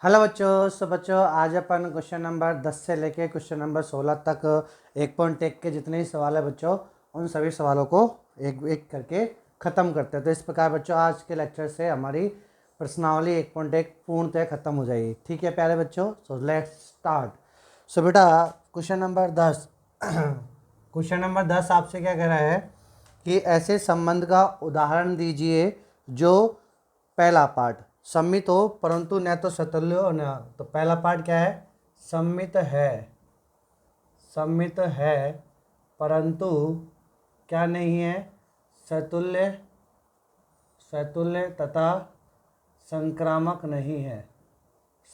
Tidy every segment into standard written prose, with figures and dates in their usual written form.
Hello बच्चों। बच्चों आज अपन क्वेश्चन नंबर 10 से लेके क्वेश्चन नंबर 16 तक एक पॉइंट टेक के जितने भी सवाल है बच्चों उन सभी सवालों को एक एक करके ख़त्म करते हैं। तो इस प्रकार बच्चों आज के लेक्चर से हमारी प्रश्नावली 1.1 पूर्णतः ख़त्म हो जाएगी। ठीक है प्यारे बच्चों, सो लेट्स स्टार्ट। सो बेटा क्वेश्चन नंबर 10 क्वेश्चन नंबर 10 आपसे क्या कह रहा है कि ऐसे संबंध का उदाहरण दीजिए जो पहला पार्ट सम्मित हो परंतु न तो सतुल्य हो न। तो पहला पार्ट क्या है? सम्मित है, सम्मित है परंतु क्या नहीं है? सतुल्य, सतुल्य तथा संक्रामक नहीं है,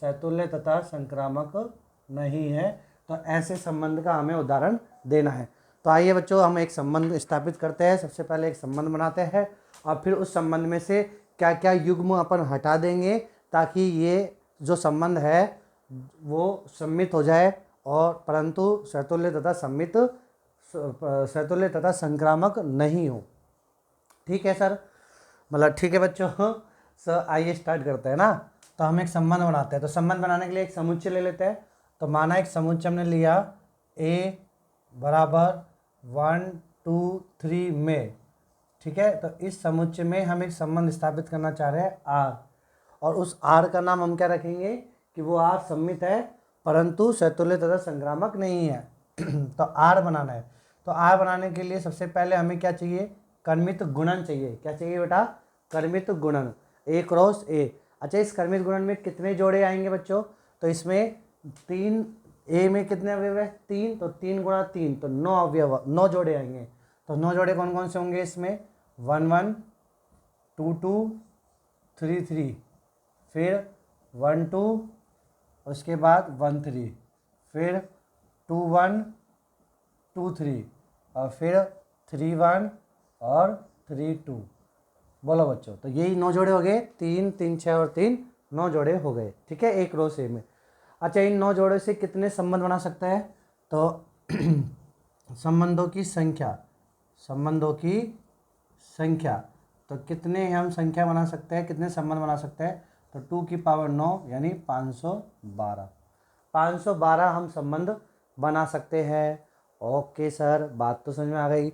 सतुल्य तथा संक्रामक नहीं है। तो ऐसे संबंध का हमें उदाहरण देना है। तो आइए बच्चों हम एक संबंध स्थापित करते हैं। सबसे पहले एक संबंध बनाते हैं और फिर उस संबंध में से क्या क्या युग्म अपन हटा देंगे ताकि ये जो संबंध है वो सम्मित हो जाए और परंतु सतुल्य तथा सम्मित, सतुल्य तथा संक्रामक नहीं हो। ठीक है सर, मतलब ठीक है बच्चों। सर आइए स्टार्ट करते हैं ना। तो हम एक संबंध बनाते हैं। तो संबंध बनाने के लिए एक समुच्चय ले लेते हैं। तो माना एक समुच्चय हमने लिया A बराबर 1 2 3 में। ठीक है, तो इस समुच्चय में हम एक संबंध स्थापित करना चाह रहे हैं R, और उस R का नाम हम क्या रखेंगे कि वो R सम्मित है परंतु सतुल्य तथा संक्रामक नहीं है। तो R बनाना है। तो R बनाने के लिए सबसे पहले हमें क्या चाहिए? कर्मित गुणन चाहिए। क्या चाहिए बेटा? कर्मित गुणन, A क्रॉस A। अच्छा, इस कर्मित गुणन में कितने जोड़े आएंगे बच्चों? तो इसमें 3, A में कितने अवयव है? 3, तो 3 गुणा 3 तो 9 अवयव, 9 जोड़े आएंगे। तो 9 जोड़े कौन कौन से होंगे इसमें? 1 1 2 2 3 3, फिर 1 2, उसके बाद 1 3, फिर 2 1 2 3, और फिर 3 1 और 3 2। बोलो बच्चों, तो यही 9 जोड़े हो गए। 3 3 6 और 3 9 जोड़े हो गए। ठीक है, एक रो से में। अच्छा, इन 9 जोड़े से कितने संबंध बना सकता है? तो संबंधों की संख्या, संबंधों की संख्या, तो कितने हम संख्या बना सकते हैं, कितने संबंध बना सकते हैं? तो 2 की पावर 9 यानी 512, 512 हम संबंध बना सकते हैं। ओके सर, बात तो समझ में आ गई।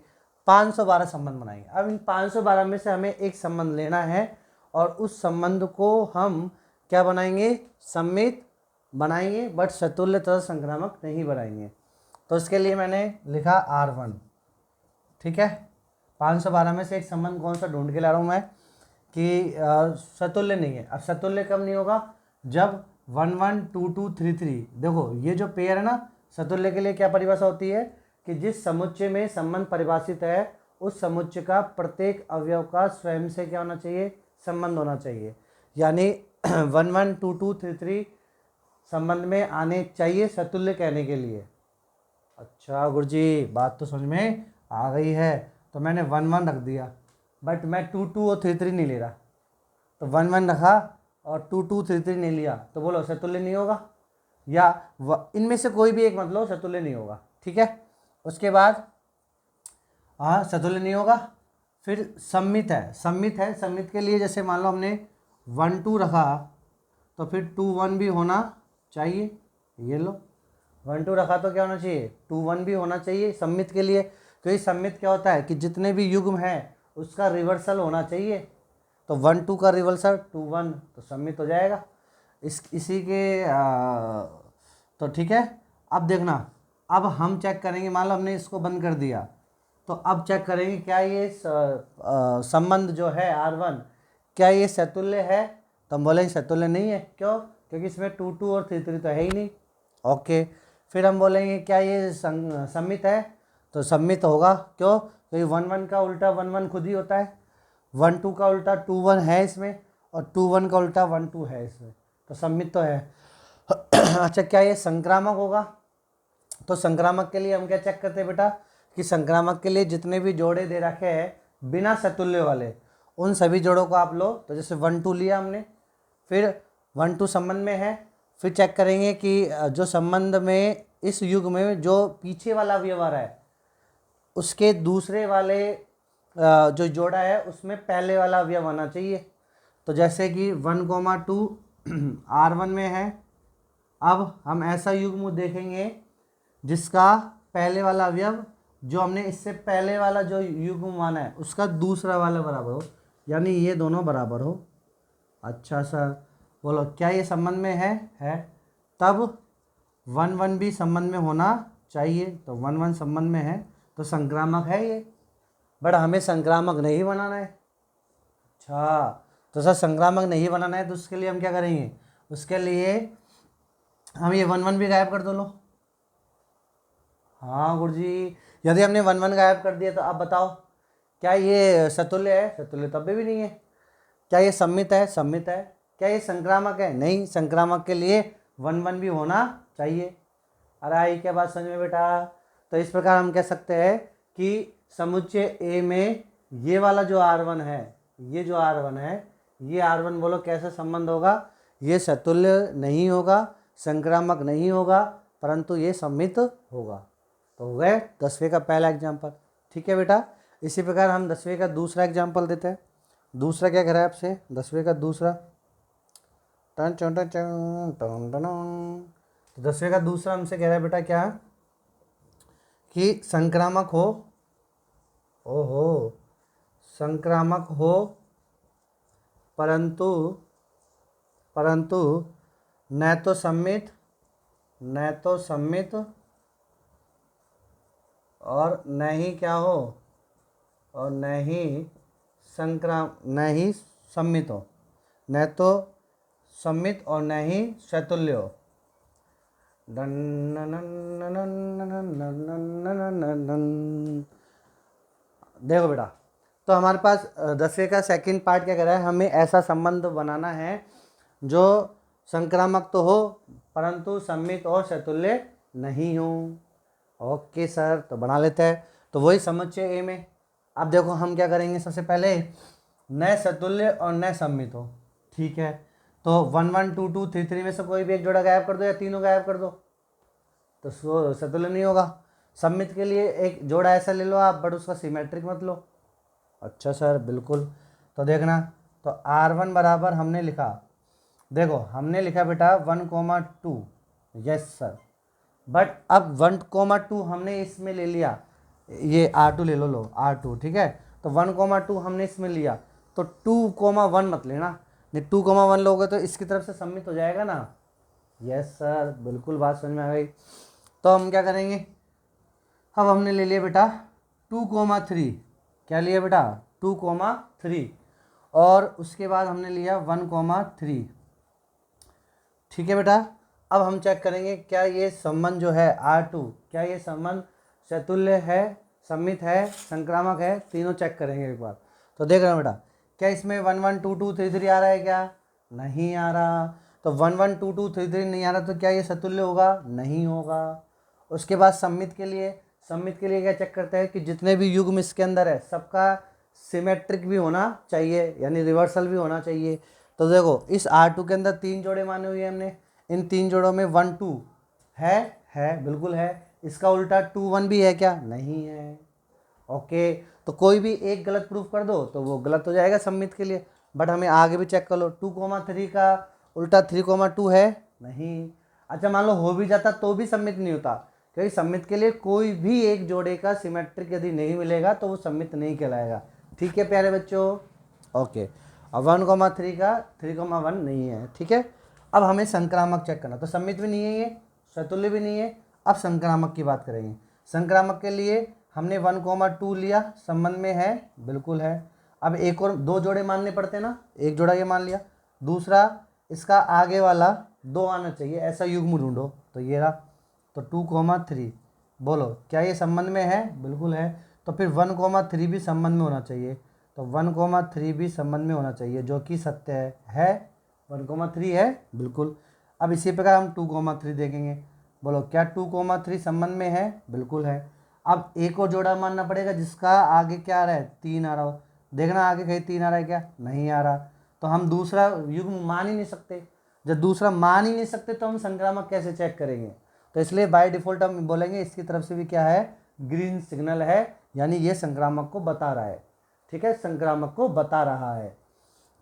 512 संबंध बनाएंगे। अब इन 512 में से हमें एक संबंध लेना है और उस संबंध को हम क्या बनाएंगे? सम्मित बनाएंगे, बट सतुल्य तथा संक्रामक नहीं बनाएंगे। तो इसके लिए मैंने लिखा R1। ठीक है, 512 में से एक संबंध कौन सा ढूंढ के ला रहा हूँ मैं कि सतुल्य नहीं है। अब सतुल्य कब नहीं होगा? जब 1 1 2 2 3 3। देखो ये जो पेयर है ना, सतुल्य के लिए क्या परिभाषा होती है कि जिस समुच्चय में संबंध परिभाषित है उस समुच्चय का प्रत्येक अवयव का स्वयं से क्या होना चाहिए? संबंध होना चाहिए। यानी 1 1 2 2 3 3 संबंध में आने चाहिए सतुल्य कहने के लिए। अच्छा गुरुजी, बात तो समझ में आ गई है। तो मैंने 1 1 रख दिया, बट मैं 2 2 और 3 3 नहीं ले रहा। तो 1 1 रखा और 2 2 3 3 नहीं लिया, तो बोलो सतुल्य नहीं होगा। या इनमें से कोई भी एक मतलब सतुल्य नहीं होगा। ठीक है, उसके बाद हाँ सतुल्य नहीं होगा। फिर सम्मित है, सम्मित है। सम्मित के लिए जैसे मान लो हमने 1 2 रखा तो फिर 2 1 भी होना चाहिए। ये लो 1 2 रखा तो क्या होना चाहिए? 2 1 भी होना चाहिए सम्मित के लिए। तो ये सम्मित क्या होता है कि जितने भी युग्म हैं उसका रिवर्सल होना चाहिए। तो 1 2 का रिवर्सल 2 1, तो सम्मित हो जाएगा। इसी के तो ठीक है। अब देखना, अब हम चेक करेंगे। मान लो हमने इसको बंद कर दिया, तो अब चेक करेंगे क्या ये संबंध जो है R1 क्या ये सतुल्य है? तो हम बोलेंगे सतुल्य नहीं है। क्यों? क्योंकि इसमें 2 2 और 3 3 तो है ही नहीं। ओके, फिर हम बोलेंगे क्या ये सम्मित है? तो सम्मित होगा। क्यों? क्योंकि 1 1 का उल्टा 1 1 खुद ही होता है। 1 2 का उल्टा 2 1 है इसमें, और 2 1 का उल्टा 1 2 है इसमें, तो सम्मित तो है। अच्छा, क्या ये संक्रामक होगा? तो संक्रामक के लिए हम क्या चेक करते हैं बेटा कि संक्रामक के लिए जितने भी जोड़े दे रखे हैं बिना सतुल्य वाले उन सभी जोड़ों को आप लो। तो जैसे 1 2 लिया हमने, फिर 1 2 संबंध में है, फिर चेक करेंगे कि जो संबंध में इस युग में जो पीछे वाला व्यवहार है उसके दूसरे वाले जो जोड़ा है उसमें पहले वाला अवयव आना चाहिए। तो जैसे कि 1 2 R1 में है। अब हम ऐसा युग्म देखेंगे जिसका पहले वाला अवयव जो हमने इससे पहले वाला जो युग्म माना है उसका दूसरा वाला बराबर हो, यानी ये दोनों बराबर हो। अच्छा सर, बोलो क्या ये संबंध में है। तब 1 1 भी संबंध में होना चाहिए, तो 1 1 संबंध में है तो संक्रामक है ये। बट हमें संक्रामक नहीं बनाना है। अच्छा, तो सर संक्रामक नहीं बनाना है तो उसके लिए हम क्या करेंगे, उसके लिए हम ये 1 1 भी गायब कर दो लो। हाँ गुरुजी, यदि हमने 1 1 गायब कर दिया तो आप बताओ क्या ये सतुल्य है, सतुल्य तब भी नहीं है। क्या ये सम्मित है, सम्मित है। क्या ये संक्रामक है, नहीं, संक्रामक के लिए 1 1 भी होना चाहिए। अरे आई क्या बात समझ में बेटा। तो इस प्रकार हम कह सकते हैं कि समुच्चय ए में ये वाला जो R1 है, ये जो R1 है, ये R1 बोलो कैसा संबंध होगा, ये सतुल्य नहीं होगा, संक्रामक नहीं होगा, परंतु ये सम्मित होगा। तो हो गए 10वें का पहला एग्जाम्पल। ठीक है बेटा, इसी प्रकार हम 10वें का दूसरा एग्जाम्पल देते हैं। दूसरा क्या कह रहा है आपसे, 10वें का दूसरा, ton ton ton ton ton ton. तो 10वें का दूसरा हमसे कह रहा है बेटा क्या, कि संक्रामक हो, ओहो, संक्रामक हो परंतु न तो सम्मित, न तो सम्मित और न ही क्या हो, और न ही न ही सम्मित हो, न तो सम्मित और न ही शैतुल्य हो। देखो बेटा, तो हमारे पास 10वें का सेकंड पार्ट क्या कह रहा है, हमें ऐसा संबंध बनाना है जो संक्रामक तो हो परंतु सम्मित और शैतुल्य नहीं हो। ओके सर, तो बना लेते हैं। तो वही समुच्चय ए में अब देखो हम क्या करेंगे, सबसे पहले न शैतुल्य और न सम्मित हो। ठीक है, तो 1 1 2 2 3 3 में से कोई भी एक जोड़ा गायब कर दो या तीनों गायब कर दो, तो शैतुल्य नहीं होगा। सम्मित के लिए एक जोड़ा ऐसा ले लो आप, बट उसका सिमेट्रिक मत लो। अच्छा सर, बिल्कुल। तो देखना, तो R1 बराबर हमने लिखा, देखो हमने लिखा बेटा 1 2, यस सर। बट अब 1 2 हमने इसमें ले लिया, ये R2 ले लो, R2, ठीक है। तो 1 2 हमने इसमें लिया, तो 2 1 मत लेना, नहीं 2 1 लोगे तो इसकी तरफ से सम्मित हो जाएगा ना। यस सर, बिल्कुल बात समझ में आ गई। तो हम क्या करेंगे, अब हमने ले लिया बेटा 2 3, क्या लिया बेटा 2 3, और उसके बाद हमने लिया 1 3। ठीक है बेटा, अब हम चेक करेंगे क्या ये संबंध जो है R2, क्या ये संबंध शैतुल्य है, सम्मित है, संक्रामक है, तीनों चेक करेंगे एक बार। तो देख रहे हो बेटा, क्या इसमें 1 1 2 2 3 3 आ रहा है, क्या नहीं आ रहा। तो 1 1 2 2 3 3 नहीं आ रहा, तो क्या ये शैतुल्य होगा, नहीं होगा। उसके बाद सम्मित के लिए क्या चेक करते हैं कि जितने भी युग्म इसके अंदर है सबका सिमेट्रिक भी होना चाहिए, यानी रिवर्सल भी होना चाहिए। तो देखो इस R2 के अंदर 3 जोड़े माने हुए हैं हमने, इन 3 जोड़ों में 1 2 है, बिल्कुल है। इसका उल्टा 2 1 भी है क्या, नहीं है। ओके, तो कोई भी एक गलत प्रूफ कर दो तो वो गलत हो जाएगा सम्मित के लिए। बट हमें आगे भी चेक कर लो, 2 3 का उल्टा 3 2 है, नहीं। अच्छा मान लो हो भी जाता तो भी सम्मित नहीं होता, क्योंकि सम्मित के लिए कोई भी एक जोड़े का सिमेट्रिक यदि नहीं मिलेगा तो वो सम्मित नहीं कहलाएगा। ठीक है प्यारे बच्चों, ओके। अब 1 3 का 3 1 नहीं है, ठीक है। अब हमें संक्रामक चेक करना, तो सम्मित भी नहीं है ये, शैतुल्य भी नहीं है। अब संक्रामक की बात करेंगे। संक्रामक के लिए हमने 1 2 लिया, संबंध में है, बिल्कुल है। अब एक और 2 जोड़े मानने पड़ते हैं ना, एक जोड़ा ये मान लिया, दूसरा इसका आगे वाला 2 आना चाहिए, ऐसा युग्म ढूंढो। तो ये रहा, तो 2 3, बोलो क्या ये संबंध में है, बिल्कुल है। तो फिर 1 3 भी संबंध में होना चाहिए, तो 1 3 भी संबंध में होना चाहिए, जो कि सत्य है 1 3 है, बिल्कुल। अब इसी प्रकार हम 2 3 देखेंगे, बोलो क्या 2 3 संबंध में है, बिल्कुल है। अब एक और जोड़ा मानना पड़ेगा जिसका आगे क्या आ रहा है, 3 आ रहा हो। देखना आगे कहीं 3 आ रहा है क्या, नहीं आ रहा। तो हम दूसरा युग्म मान ही नहीं सकते, जब दूसरा मान ही नहीं सकते तो हम संक्रामक कैसे चेक करेंगे। तो इसलिए बाय डिफ़ॉल्ट हम बोलेंगे इसकी तरफ से भी क्या है, ग्रीन सिग्नल है, यानी ये संक्रामक को बता रहा है। ठीक है, संक्रामक को बता रहा है।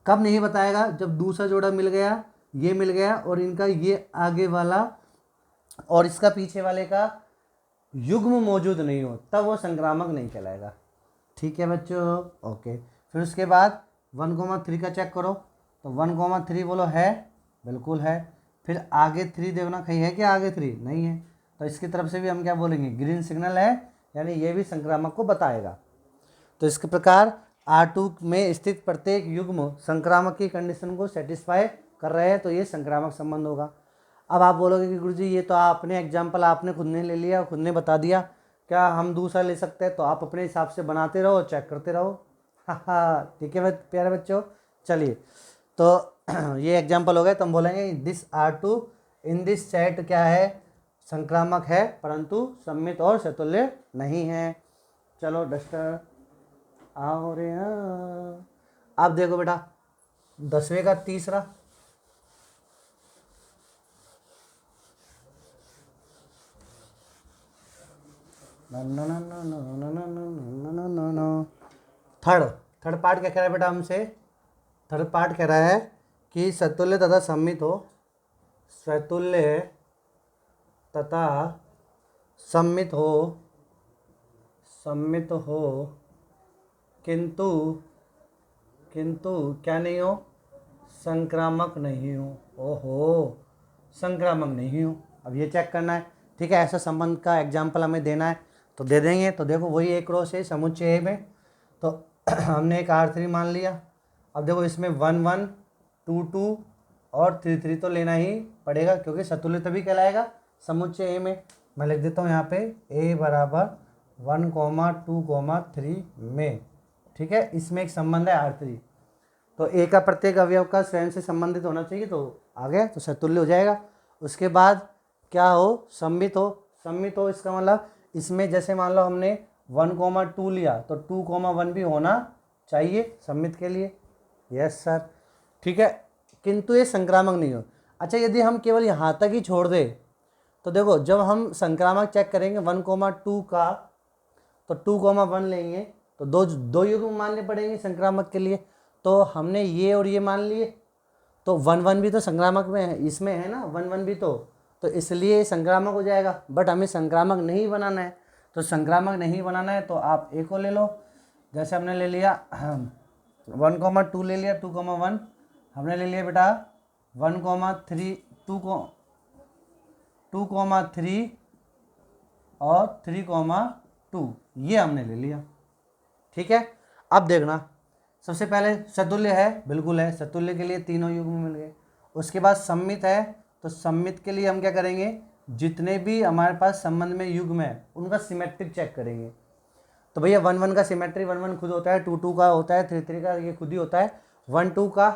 कब नहीं बताएगा, जब दूसरा जोड़ा मिल गया ये मिल गया और इनका ये आगे वाला और इसका पीछे वाले का युग्म मौजूद नहीं हो तब वो संक्रामक नहीं कहलाएगा। ठीक है बच्चों, ओके। फिर उसके बाद 1,3 का चेक करो, तो 1,3 बोलो है, बिल्कुल है। फिर आगे 3 देखना, कहीं है क्या आगे 3? नहीं है, तो इसकी तरफ से भी हम क्या बोलेंगे, ग्रीन सिग्नल है, यानी ये भी संक्रामक को बताएगा। तो इसके प्रकार R2 में स्थित प्रत्येक युग्म संक्रामक की कंडीशन को सेटिस्फाई कर रहे हैं, तो ये संक्रामक संबंध होगा। अब आप बोलोगे कि गुरुजी ये तो आपने एग्जाम्पल आपने खुद ने ले लिया, खुद ने बता दिया, क्या हम दूसरा ले सकते हैं? तो आप अपने हिसाब से बनाते रहो, चेक करते रहो। हाँ ठीक है प्यारे बच्चों, चलिए तो ये एग्जाम्पल हो गए। तो हम बोलेंगे this R2 in this set क्या है, संक्रामक है, परंतु सम्मित और सतुल्य नहीं है। चलो डस्टर आओ रे। आप देखो बेटा 10वें का तीसरा, थर्ड पार्ट क्या कह रहा है बेटा हमसे? थर्ड पार्ट कह रहा है कि सतुल्य तथा सम्मित हो, सतुल्य तथा सम्मित हो किंतु क्या नहीं हो, संक्रामक नहीं हो। ओहो, संक्रामक नहीं हो, अब ये चेक करना है। ठीक है, ऐसा संबंध का एग्जाम्पल हमें देना है तो दे देंगे। तो देखो वही एक रो से समुच्चय में, तो हमने एक R3 मान लिया। अब देखो इसमें 1 1 2 2 और 3 3 तो लेना ही पड़ेगा, क्योंकि सतुल्य तभी कहलाएगा समुच्चय A में। मैं लिख देता हूँ यहाँ पे A बराबर 1, 2, 3 में। ठीक है, इसमें एक संबंध है R3, तो A का प्रत्येक अवयव का स्वयं से संबंधित होना चाहिए, तो आ गया, तो सतुल्य हो जाएगा। उसके बाद क्या हो, सम्मित हो इसका मतलब इसमें जैसे मान लो हमने 1, 2 लिया, तो 2, 1 भी होना चाहिए सम्मित के लिए। यस सर, ठीक है, किंतु ये संक्रामक नहीं हो। अच्छा, यदि हम केवल यहाँ तक ही छोड़ दें, तो देखो जब हम संक्रामक चेक करेंगे 1, 2 का, तो 2, 1 लेंगे, तो दो युग्म मानने पड़ेंगे संक्रामक के लिए। तो हमने ये और ये मान लिए, तो 1 1 भी तो संक्रामक में है, इसमें है ना 1 1 भी, तो इसलिए संक्रामक हो जाएगा। बट हमें संक्रामक नहीं बनाना है, तो संक्रामक नहीं बनाना है तो आप ए को ले लो। जैसे हमने ले लिया 1, 2 ले लिया, 2, 1 हमने ले लिया बेटा 1, 3 2, 3 और 3, 2 ये हमने ले लिया। ठीक है, अब देखना, सबसे पहले सतुल्य है, बिल्कुल है, सतुल्य के लिए तीनों युग्म मिल गए। उसके बाद सम्मित है, तो सम्मित के लिए हम क्या करेंगे, जितने भी हमारे पास संबंध में युग्म है उनका सिमेट्रिक चेक करेंगे। तो भैया 1 1 का सिमेट्री 1 1 खुद होता है, 2 2 का होता है, 3 3 का ये खुद ही होता है, 1 2 का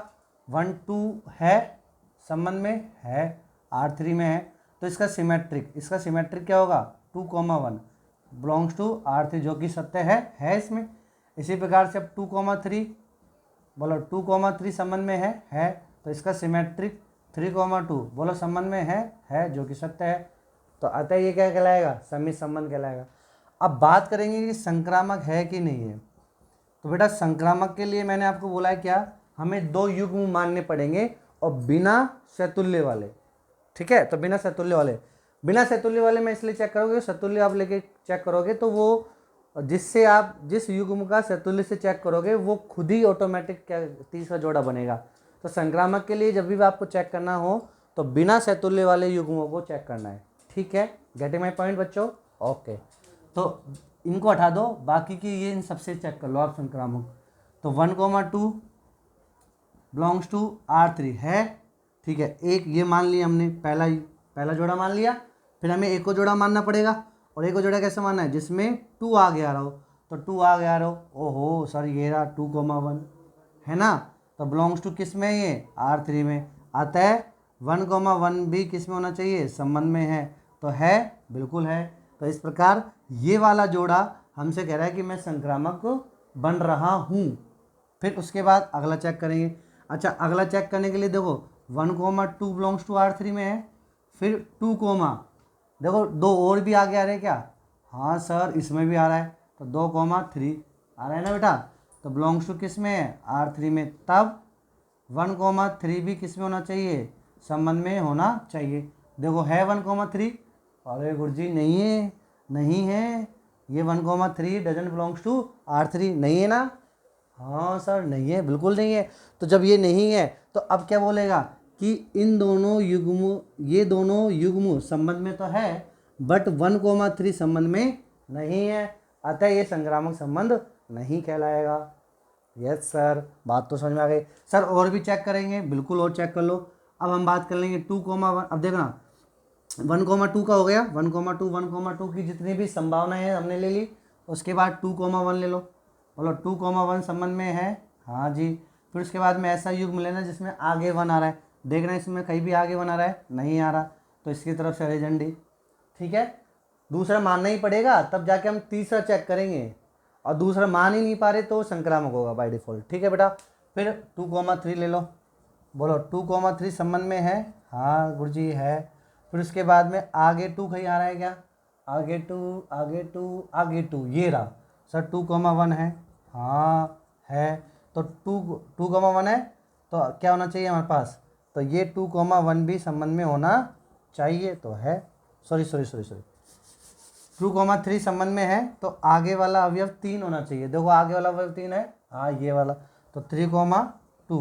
1 2 है संबंध में है, R3 में है, तो इसका सिमेट्रिक क्या होगा, 2, 1 बिलोंग्स टू R3, जो कि सत्य है इसमें। इसी प्रकार से अब 2, 3 बोलो 2, 3 संबंध में है, तो इसका सिमेट्रिक 3, 2 बोलो संबंध में है, जो कि सत्य है, तो अतः ये क्या कहलाएगा, सम्मित संबंध कहलाएगा। अब बात करेंगे कि संक्रामक है कि नहीं है। तो बेटा संक्रामक के लिए मैंने आपको बोला है क्या, हमें 2 युग्म मानने पड़ेंगे और बिना सतुल्य वाले। ठीक है, तो बिना सतुल्य वाले में इसलिए चेक करोगे, सतुल्य आप लेके चेक करोगे तो वो जिससे आप जिस युग्म का सतुल्य से चेक करोगे वो खुद ही ऑटोमेटिक क्या तीसरा जोड़ा बनेगा। तो संक्रामक के लिए जब भी आपको चेक करना हो तो बिना सतुल्य वाले युग्मों को चेक करना है। ठीक है, गेटिंग माय पॉइंट बच्चों? ओके, तो इनको हटा दो, बाकी की ये इन सबसे चेक कर लो आप संक्रामक। तो 1, 2 बिलोंग्स टू R3 है। ठीक है, एक ये मान लिया हमने, पहला जोड़ा मान लिया, फिर हमें एक को जोड़ा मानना पड़ेगा, और एक को जोड़ा कैसे मानना है, जिसमें 2 आगे आ रहा हो, तो 2 आगे आ रहा हो, ओहो सर ये रहा 2, 1 है ना, तो बिलोंग्स टू किस में, ये R3 में। अतः 1, 1 भी किस में होना चाहिए, संबंध में है, तो है, बिल्कुल है। तो इस प्रकार ये वाला जोड़ा हमसे कह रहा है कि मैं संक्रामक बन रहा हूँ। फिर उसके बाद अगला चेक करेंगे। अच्छा, अगला चेक करने के लिए देखो 1, 2 बिलोंग्स टू R3 में है, फिर 2 देखो 2 और भी आगे आ रहे हैं क्या, हाँ सर इसमें भी आ रहा है, तो 2, 3 आ रहा है ना बेटा, तो बिलोंग्स टू किस में है, R3 में। तब 1, 3 भी किस में होना चाहिए, संबंध में होना चाहिए। देखो है 1,3, अरे गुरुजी नहीं है, नहीं है, ये 1,3 डजंट बिलोंग्स टू R3, नहीं है ना? हाँ सर नहीं है, बिल्कुल नहीं है। तो जब ये नहीं है तो अब क्या बोलेगा कि इन दोनों युग्म, ये दोनों युग्म संबंध में तो है बट 1,3 संबंध में नहीं है, अतः ये संक्रामक संबंध नहीं कहलाएगा। यस सर, बात तो समझ में आ गई। सर और भी चेक करेंगे, बिल्कुल और चेक कर लो। अब हम बात कर लेंगे 2,1। अब देखना 1,2 का हो गया, 1,2 1,2 की जितनी भी संभावनाएं हैं हमने ले ली। उसके बाद 2,1 ले लो, बोलो 2,1 संबंध में है, हाँ जी। फिर उसके बाद में ऐसा युग्म लेना जिसमें आगे 1 आ रहा है, देखना इसमें कहीं भी आगे 1 आ रहा है, नहीं आ रहा, तो इसकी तरफ से रीजन डी। ठीक है, दूसरा मानना ही पड़ेगा तब जाके हम तीसरा चेक करेंगे, और दूसरा मान ही नहीं पा रहे तो संक्रामक होगा बाय डिफॉल्ट। ठीक है बेटा, फिर 2,3 ले लो, बोलो 2,3 संबंध में है, हाँ गुरुजी है। फिर उसके बाद में आगे 2 कहीं आ रहा है क्या, आगे 2 आगे 2 आगे 2, ये रहा सर 2,1 है, हाँ है। तो 2,1 है तो क्या होना चाहिए हमारे पास, तो ये 2,1 भी संबंध में होना चाहिए, तो है। सॉरी 2,3 संबंध में है तो आगे वाला अवयव 3 होना चाहिए। देखो आगे वाला अवयव 3 है, हाँ ये वाला, तो 3,2।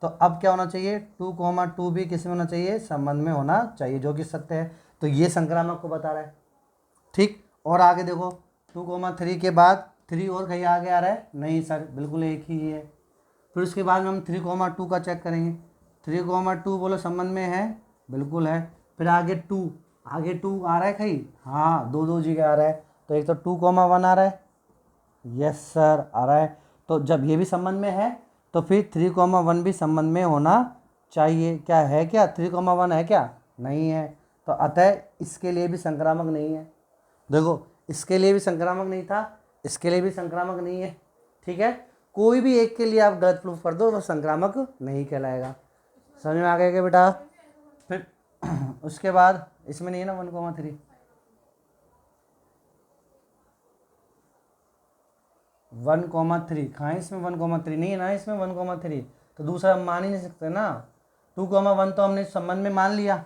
तो अब क्या होना चाहिए, 2,2 भी किस में होना चाहिए, संबंध में होना चाहिए, जो कि सत्य है। तो ये संक्रामक को बता रहा है। ठीक, और आगे देखो 2,3 के बाद 3 और कहीं आगे आ रहा है, नहीं सर बिल्कुल एक ही है। फिर उसके बाद में हम 3,2 का चेक करेंगे, 3,2 बोलो संबंध में है, बिल्कुल है। फिर आगे 2 आ रहा है कहीं, हाँ 2 जगह आ रहा है, तो एक तो 2,1 आ रहा है, यस सर आ रहा है। तो जब ये भी संबंध में है तो फिर 3,1 भी संबंध में होना चाहिए। क्या है, क्या 3,1 है क्या, नहीं है, तो अतः इसके लिए भी संक्रामक नहीं है। देखो इसके लिए भी संक्रामक नहीं था, इसके लिए भी संक्रामक नहीं है। ठीक है, कोई भी एक के लिए आप गलत प्रूफ कर दो तो संक्रामक नहीं कहलाएगा। समझ में आ गया क्या बेटा? फिर उसके बाद इसमें नहीं है ना 1,3, 1,3 कहाँ है इसमें, 1,3 नहीं है ना इसमें 1,3, तो दूसरा हम मान ही नहीं सकते ना। 2,1 तो हमने संबंध में मान लिया,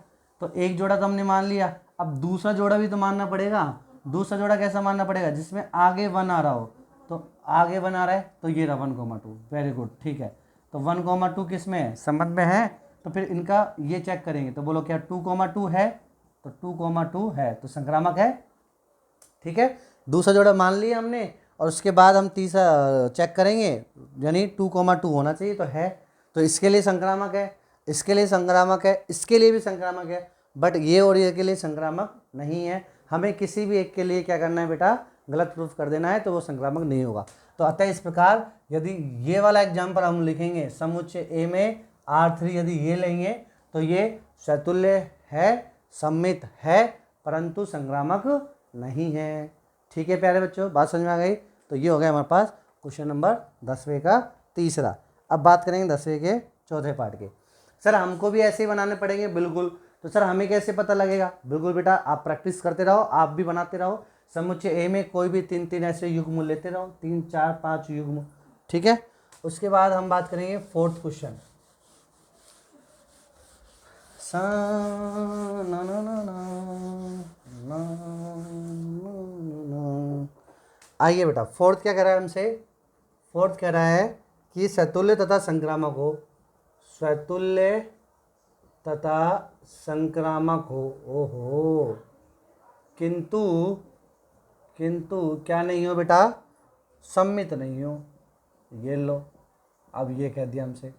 तो एक जोड़ा तो हमने मान लिया, अब दूसरा जोड़ा भी तो मानना पड़ेगा। दूसरा जोड़ा कैसा मानना पड़ेगा, जिसमें आगे 1 आ रहा हो, तो आगे 1 आ रहा है तो ये रहा 1,2, वेरी गुड। ठीक है, तो 1,2 किस में है, संबंध में है, तो फिर इनका ये चेक करेंगे, तो बोलो क्या 2,2 है, तो 2,2 है तो संक्रामक है। ठीक है, दूसरा जोड़ा मान लिया हमने, और उसके बाद हम तीसरा चेक करेंगे, यानी 2,2 होना चाहिए, तो है, तो इसके लिए संक्रामक है, इसके लिए संक्रामक है, इसके लिए भी संक्रामक है, बट ये और ये के लिए संक्रामक नहीं है। हमें किसी भी एक के लिए क्या करना है बेटा, गलत प्रूफ कर देना है, तो वो संक्रामक नहीं होगा। तो अतः इस प्रकार यदि ये वाला एग्जाम्पल हम लिखेंगे, समुच्चय ए में R3 यदि ये लेंगे तो ये सतुल्य है, सम्मित है, परंतु संक्रामक नहीं है। ठीक है प्यारे बच्चों, बात समझ में आ गई? तो ये हो गया हमारे पास क्वेश्चन नंबर 10वें का तीसरा। अब बात करेंगे 10वें के चौथे पार्ट के। सर हमको भी ऐसे ही बनाने पड़ेंगे, बिल्कुल। तो सर हमें कैसे पता लगेगा? बिल्कुल बेटा, आप प्रैक्टिस करते रहो, आप भी बनाते रहो। समुच्चय ए में कोई भी 3 ऐसे युग्म लेते रहो, 3 4 5 युग्म। ठीक है, उसके बाद हम बात करेंगे 4th क्वेश्चन। आइए बेटा, 4th क्या कह रहा है हमसे? 4th कह रहा है कि सतुल्य तथा संक्रामक हो, सतुल्य तथा संक्रामक हो। ओहो, किंतु क्या नहीं हो बेटा? सम्मित नहीं हो। ये लो, अब ये कह दिया हमसे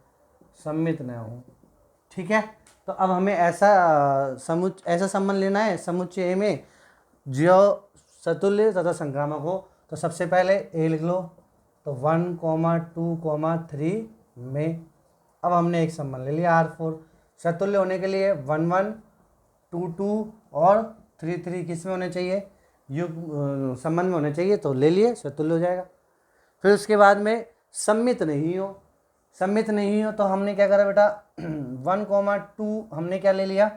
सम्मित न हो। ठीक है, तो अब हमें ऐसा संबंध लेना है समुच्चय में जो सतुल्य तथा संक्रामक हो। तो सबसे पहले ए लिख लो, तो 1, 2, 3 में अब हमने एक संबंध ले लिया R4। सतुल्य होने के लिए 1, 1, 2, 2 और 3, 3 किस में होने चाहिए? संबंध में होने चाहिए, तो ले लिए, सतुल्य हो जाएगा। फिर उसके बाद में सम्मित नहीं हो, सम्मित नहीं हो तो हमने क्या करा बेटा 1, 2 हमने क्या ले लिया?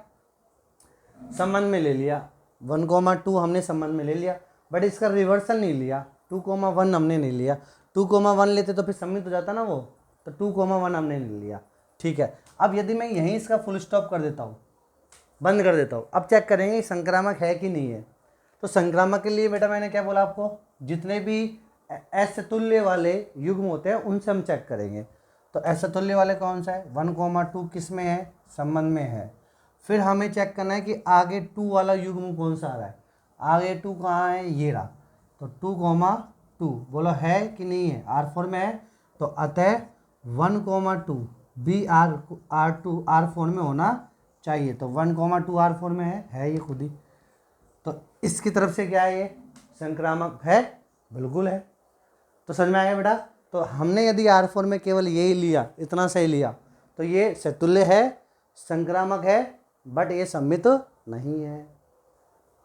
संबंध में ले लिया। 1, 2 हमने संबंध में ले लिया, बट इसका रिवर्सल नहीं लिया। 2, 1 हमने नहीं लिया। 2, 1 लेते तो फिर सम्मित हो जाता ना वो, तो 2, 1 हमने ले लिया। ठीक है, अब यदि मैं यहीं इसका फुल स्टॉप कर देता हूँ, बंद कर देता हूँ, अब चेक करेंगे संक्रामक है कि नहीं है। तो संक्रामक के लिए बेटा मैंने क्या बोला आपको, जितने भी एस तुल्य वाले युग्म होते हैं उनसे हम चेक करेंगे। तो एस तुल्य वाले कौन सा है, 1,2 किस में है, संबंध में है। फिर हमें चेक करना है कि आगे 2 वाला युग्म कौन सा आ रहा है, आगे 2 कहाँ है, ये रहा। तो 2,2 बोलो है कि नहीं है, R4 में है। तो अतः 1,2 भी R4 में होना चाहिए। तो 1,2 R4 में है ये खुद ही। तो इसकी तरफ से क्या है, ये संक्रामक है, बिल्कुल है। तो समझ में आ गया बेटा। तो हमने यदि R4 में केवल यही लिया, इतना सही लिया, तो ये सतुल्य है, संक्रामक है, बट ये सम्मित नहीं है।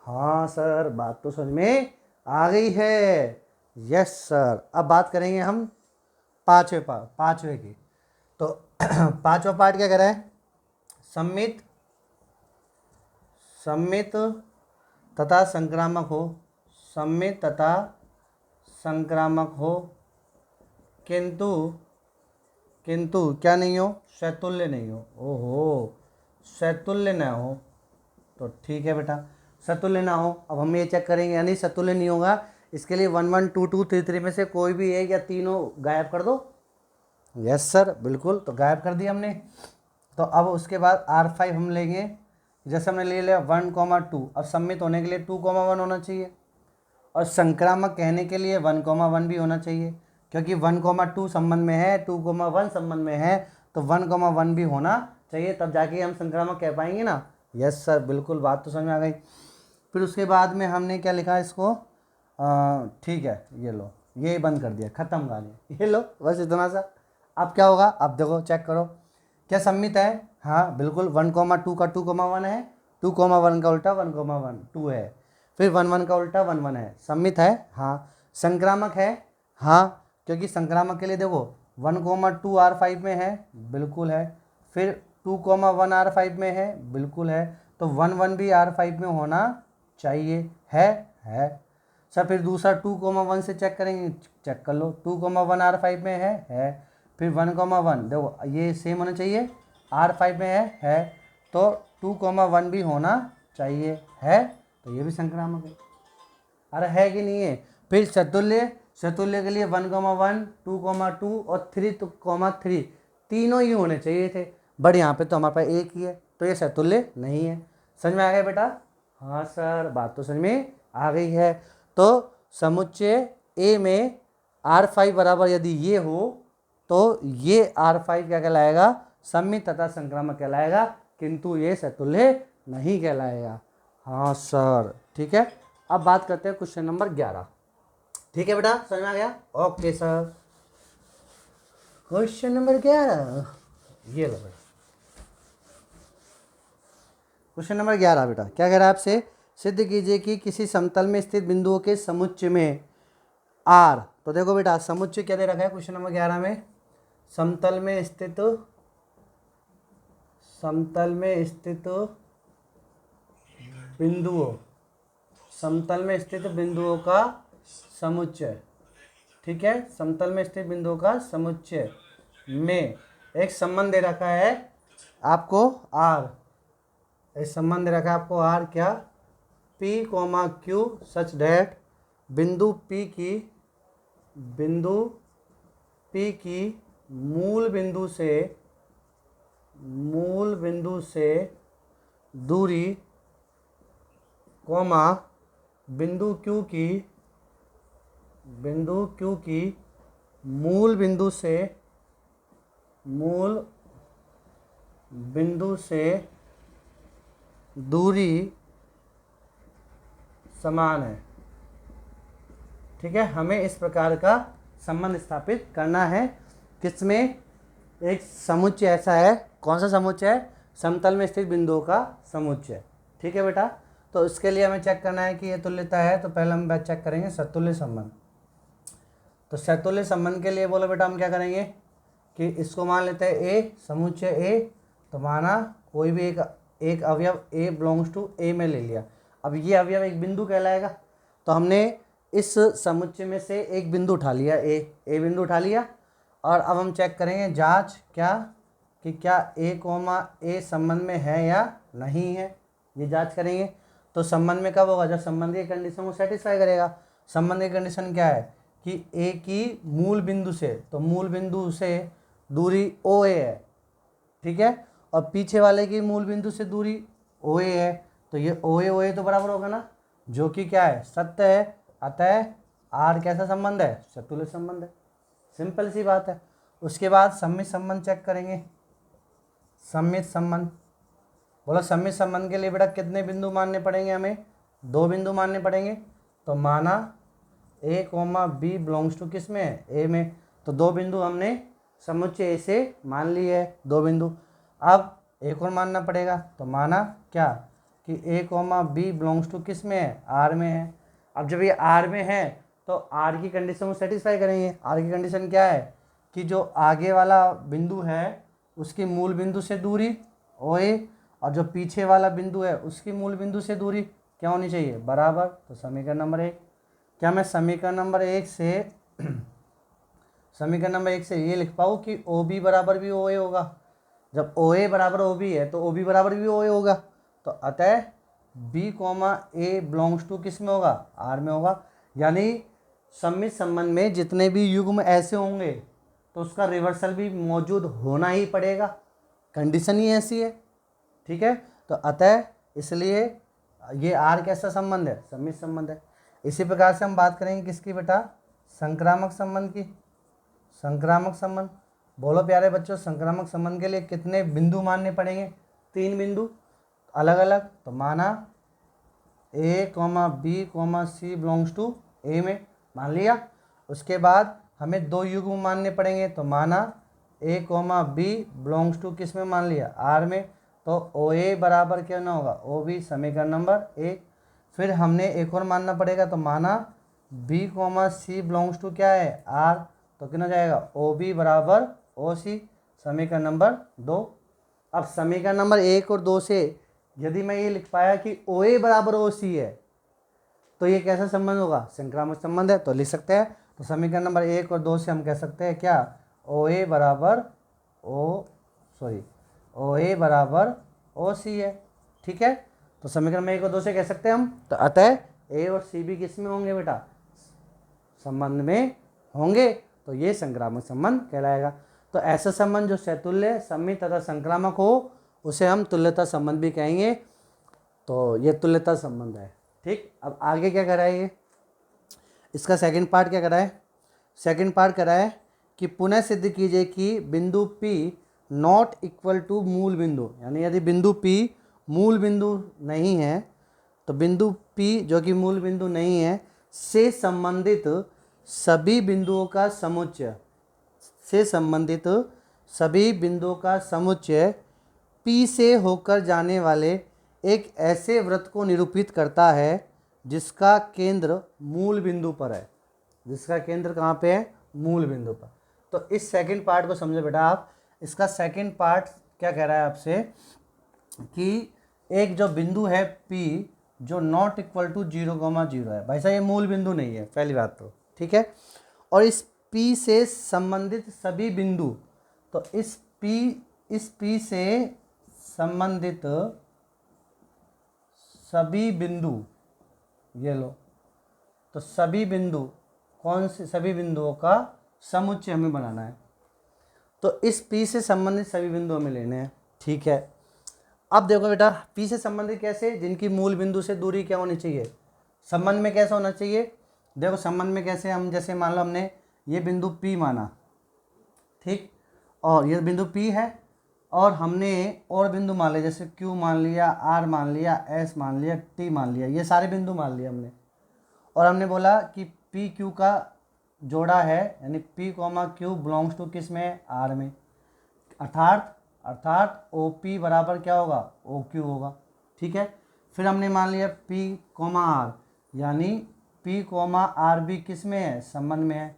हाँ सर, बात तो समझ में आ गई है। Yes sir. अब बात करेंगे हम पांचवे की। तो पांचवा पार्ट क्या कह रहा है, सम्मित तथा संक्रामक हो, सम्मित तथा संक्रामक हो, किंतु क्या नहीं हो, शैतुल्य नहीं हो। ओहो, शैतुल्य ना हो तो ठीक है बेटा, शैतुल्य ना हो। अब हम ये चेक करेंगे, यानी शैतुल्य नहीं होगा, इसके लिए 1 1 2 2 3 3 में से कोई भी एक या तीनों गायब कर दो। यस सर, बिल्कुल। तो गायब कर दिया हमने। तो अब उसके बाद R5 हम लेंगे, जैसे हमने ले लिया 1,2। अब सम्मित होने के लिए 2,1 होना चाहिए, और संक्रामक कहने के लिए 1,1 भी होना चाहिए, क्योंकि 1,2 संबंध में है, 2,1 संबंध में है, तो 1,1 भी होना चाहिए, तब जाके हम संक्रामक कह पाएंगे ना। यस सर, बिल्कुल, बात तो समझ में आ गई। फिर उसके बाद में हमने क्या लिखा इसको, ठीक है, ये लो, ये बंद कर दिया, ख़त्म कहानी, ये लो, बस इतना सा। अब क्या होगा, अब देखो चेक करो, क्या सम्मित है, हाँ बिल्कुल। 1,2 का 2,1 है, 2,1 का उल्टा 1,1 2 है, फिर 1 1 का उल्टा 1 1 है, सम्मित है, हाँ। संक्रामक है, हाँ, क्योंकि संक्रामक के लिए देखो 1,2 R5 में है, बिल्कुल है। फिर 2,1 R5 में है, बिल्कुल है। तो 1 1 भी R5 में होना चाहिए, है। सर फिर दूसरा 2,1 से चेक करेंगे, चेक कर लो, 2,1 R5 में है। फिर 1,1 देखो ये सेम होना चाहिए, R5 में है, तो 2,1 भी होना चाहिए, है। तो ये भी संक्रामक है। अरे है कि नहीं है। फिर शतुल्य के लिए 1,1 2,2 और 3,3 तीनों ही होने चाहिए थे, बट यहाँ पे तो हमारे पास एक ही है, तो ये शतुल्य नहीं है। समझ में आ गया बेटा। हाँ सर, बात तो समझ में आ गई है। तो समुच्चय ए में R5 बराबर यदि ये हो, तो ये R5 क्या कहलाएगा, सम्मित तथा संक्रामक कहलाएगा, किंतु ये शतुल्य नहीं कहलाएगा। हाँ सर, ठीक है। अब बात करते हैं क्वेश्चन नंबर 11। ठीक है बेटा, समझ में आ गया। ओके सर, क्वेश्चन नंबर 11, ये लो बेटा। क्वेश्चन नंबर 11 बेटा क्या कह रहा है आपसे, सिद्ध कीजिए कि किसी समतल में स्थित बिंदुओं के समुच्चय में R, तो देखो बेटा समुच्चय क्या दे रखा है क्वेश्चन नंबर 11 में, समतल में स्थित बिंदुओं, समतल में स्थित बिंदुओं का समुच्चय, ठीक है, समतल में स्थित बिंदुओं का समुच्चय में एक संबंध दे रखा है आपको R, एक संबंध दे रखा है आपको R, क्या, P, Q सच डैट बिंदु P की मूल बिंदु से दूरी, कॉमा बिंदु Q की मूल बिंदु से दूरी समान है। ठीक है, हमें इस प्रकार का संबंध स्थापित करना है, किसमें, एक समुच्चय ऐसा है, कौन सा समुच्चय है, समतल में स्थित बिंदुओं का समुच्चय। ठीक है बेटा, तो इसके लिए हमें चेक करना है कि ये तुल्यता है, तो पहले हम चेक करेंगे सतुल्य संबंध। तो सतुल्य संबंध के लिए बोलो बेटा हम क्या करेंगे कि इसको मान लेते हैं ए, समुच्चय ए, तो माना कोई भी एक अवयव ए बिलोंग्स टू ए में ले लिया। अब ये अवयव एक बिंदु कहलाएगा, तो हमने इस समुच्चय में से एक बिंदु उठा लिया, ए बिंदु उठा लिया, और अब हम चेक करेंगे जांच क्या कि क्या ए कोमा ए संबंध में है या नहीं है, ये जांच करेंगे। तो संबंध में कब होगा, जब संबंध की कंडीशन को सेटिस्फाई करेगा। संबंध की कंडीशन क्या है कि ए की मूल बिंदु से, तो मूल बिंदु से दूरी ओ ए है, ठीक है, और पीछे वाले की मूल बिंदु से दूरी ओ ए है, तो ये ओ ए तो बराबर होगा ना, जो कि क्या है, सत्य है। अतः आर कैसा संबंध है, सतुल्य संबंध है। सिंपल सी बात है। उसके बाद सम्मित संबंध चेक करेंगे। सम्मित संबंध, बोलो सम्मित संबंध के लिए बेटा कितने बिंदु मानने पड़ेंगे हमें, 2 बिंदु मानने पड़ेंगे। तो माना A comma B belongs to किस में है, ए में, तो 2 बिंदु हमने समुच्चय ए से मान लिए है, 2 बिंदु। अब एक और मानना पड़ेगा, तो माना क्या कि ए कोमा बी बिलोंग्स टू किस में है, आर में है। अब जब ये आर में है तो आर की कंडीशन को सेटिस्फाई करेंगे। आर की कंडीशन क्या है कि जो आगे वाला बिंदु है उसकी मूल बिंदु से दूरी ओ ए, और जो पीछे वाला बिंदु है उसकी मूल बिंदु से दूरी क्या होनी चाहिए, बराबर। तो समीकरण नंबर 1, क्या मैं समीकरण नंबर 1 से समीकरण नंबर 1 से ये लिख पाऊँ कि ओ बी बराबर भी ओ ए होगा। जब ओ ए बराबर ओ बी है तो ओ बी बराबर भी ओ ए होगा। तो अतः B comma A belongs to किस में होगा, आर में होगा। यानी सम्मित संबंध में जितने भी युग्म ऐसे होंगे तो उसका रिवर्सल भी मौजूद होना ही पड़ेगा, कंडीशन ही ऐसी है, ठीक है। तो अतः इसलिए ये आर कैसा संबंध है, सम्मित संबंध है। इसी प्रकार से हम बात करेंगे किसकी बेटा, संक्रामक संबंध की। संक्रामक संबंध, बोलो प्यारे बच्चों, संक्रामक संबंध के लिए कितने बिंदु मानने पड़ेंगे, 3 बिंदु अलग अलग। तो माना A comma B comma C belongs to A में, मान लिया। उसके बाद हमें 2 युग्म मानने पड़ेंगे, तो माना A comma B belongs to किस में मान लिया, आर में। तो ओ ए बराबर क्या ना होगा, ओ बी, समीकरण नंबर 1। फिर हमने एक और मानना पड़ेगा, तो माना B comma C belongs to क्या है, आर। तो कितना जाएगा, ओ बी बराबर ओ सी, समीकरण नंबर 2। अब समीकरण नंबर 1 और 2 से यदि मैं ये लिख पाया कि ओ ए बराबर ओ सी है तो ये कैसा संबंध होगा, संक्रामक संबंध है, तो लिख सकते हैं। तो समीकरण नंबर 1 और 2 से हम कह सकते हैं क्या, ओ ए बराबर ओ ए बराबर ओ सी है, ठीक है। तो समीकरण में 1 और 2 से कह सकते हैं हम। तो अतः ए और सी भी किस में होंगे बेटा, संबंध में होंगे, तो ये संक्रामक संबंध कहलाएगा। तो ऐसा संबंध जो सैतुल्य, सम्मित तथा संक्रामक हो उसे हम तुल्यता संबंध भी कहेंगे। तो ये तुल्यता संबंध है, ठीक। अब आगे क्या कराए, इसका सेकंड पार्ट क्या कराए, सेकंड पार्ट कराए कि पुनः सिद्ध कीजिए कि बिंदु P नॉट इक्वल टू मूल बिंदु, यानी यदि बिंदु P मूल बिंदु नहीं है तो बिंदु P जो कि मूल बिंदु नहीं है से संबंधित सभी बिंदुओं का समुच्चय, से संबंधित सभी बिंदुओं का समुच्चय P से होकर जाने वाले एक ऐसे वृत्त को निरूपित करता है जिसका केंद्र मूल बिंदु पर है, जिसका केंद्र कहाँ पे है, मूल बिंदु पर। तो इस सेकंड पार्ट को समझो बेटा आप। इसका सेकंड पार्ट क्या कह रहा है आपसे कि एक जो बिंदु है P जो नॉट इक्वल टू 0,0 है, भाई साहब ये मूल बिंदु नहीं है, पहली बात तो, ठीक है। और इस P से संबंधित सभी बिंदु, तो इस P से संबंधित सभी बिंदु, ये लो, तो सभी बिंदु, कौन से सभी बिंदुओं का समुच्चय हमें बनाना है। तो इस P से संबंधित सभी बिंदु हमें लेने हैं, ठीक है। अब देखो बेटा P से संबंधित कैसे, जिनकी मूल बिंदु से दूरी क्या होनी चाहिए, संबंध में कैसा होना चाहिए। देखो संबंध में कैसे, हम जैसे मान लो हमने ये बिंदु P माना, ठीक, और ये बिंदु P है, और हमने और बिंदु मान लिया, जैसे Q मान लिया, R मान लिया, S मान लिया, T मान लिया, ये सारे बिंदु मान लिए हमने। और हमने बोला कि P Q का जोड़ा है, यानी P Q बिलोंग्स टू किस में, R में, अर्थात OP बराबर क्या होगा, OQ होगा, ठीक है। फिर हमने मान लिया P R, यानी P R भी किस में है, संबंध में है।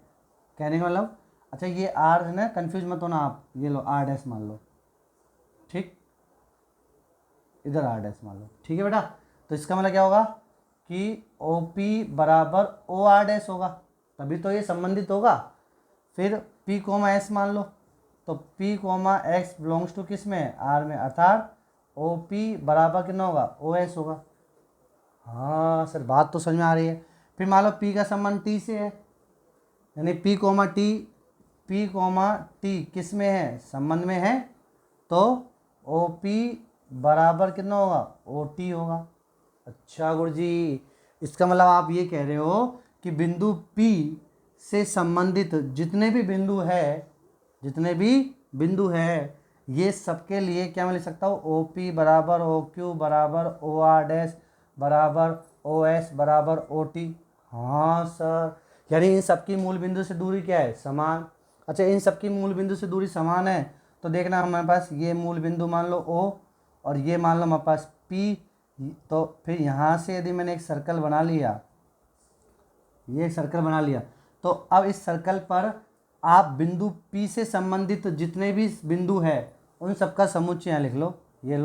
कहने का मतलब, अच्छा ये R है ना, कंफ्यूज मत होना आप, ये लो R डैश मान लो, ठीक, इधर R डैश मान लो, ठीक है बेटा। तो इसका मतलब क्या होगा कि OP बराबर OR डैश होगा, तभी तो ये संबंधित होगा। फिर P S मान लो, तो P comma X belongs to किस में है, आर में, अर्थात ओ पी बराबर कितना होगा, ओ एस होगा। हाँ सर बात तो समझ में आ रही है। फिर मान लो P का संबंध T से है, यानी P कोमा टी किस में है, संबंध में है, तो ओ पी बराबर कितना होगा, ओ टी होगा। अच्छा गुरुजी, इसका मतलब आप ये कह रहे हो कि बिंदु P से संबंधित जितने भी बिंदु है ये सबके लिए क्या मैं लिख सकता हूँ, ओ पी बराबर ओ क्यू बराबर ओ आर डैश बराबर ओ एस बराबर ओ टी। हाँ सर, यानी इन सबकी मूल बिंदु से दूरी क्या है, समान। अच्छा इन सबकी मूल बिंदु से दूरी समान है तो देखना हमारे पास ये मूल बिंदु मान लो O और ये मान लो हमारे पास P, तो फिर यहाँ से यदि मैंने एक सर्कल बना लिया, ये एक सर्कल बना लिया, तो अब इस सर्कल पर आप बिंदु P से संबंधित जितने भी बिंदु है उन सबका समुच्चय यहाँ लिख लो। ये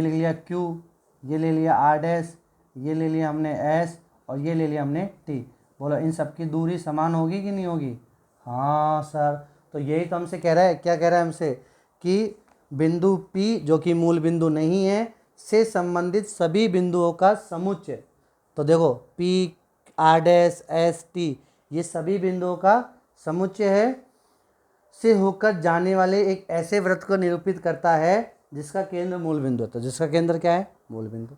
लिख लिया Q, ये ले लिया R डैश, ये ले लिया हमने S और ये ले लिया हमने T। बोलो इन सबकी दूरी समान होगी कि नहीं होगी। हाँ सर, तो यही तो हमसे कह रहा है, क्या कह रहा है हमसे कि बिंदु P जो कि मूल बिंदु नहीं है से संबंधित सभी बिंदुओं का समुच्चय। तो देखो P R dash S T ये सभी बिंदुओं का समुच्चय है से होकर जाने वाले एक ऐसे वृत्त को निरूपित करता है जिसका केंद्र मूल बिंदु है। तो जिसका केंद्र क्या है, मूल बिंदु।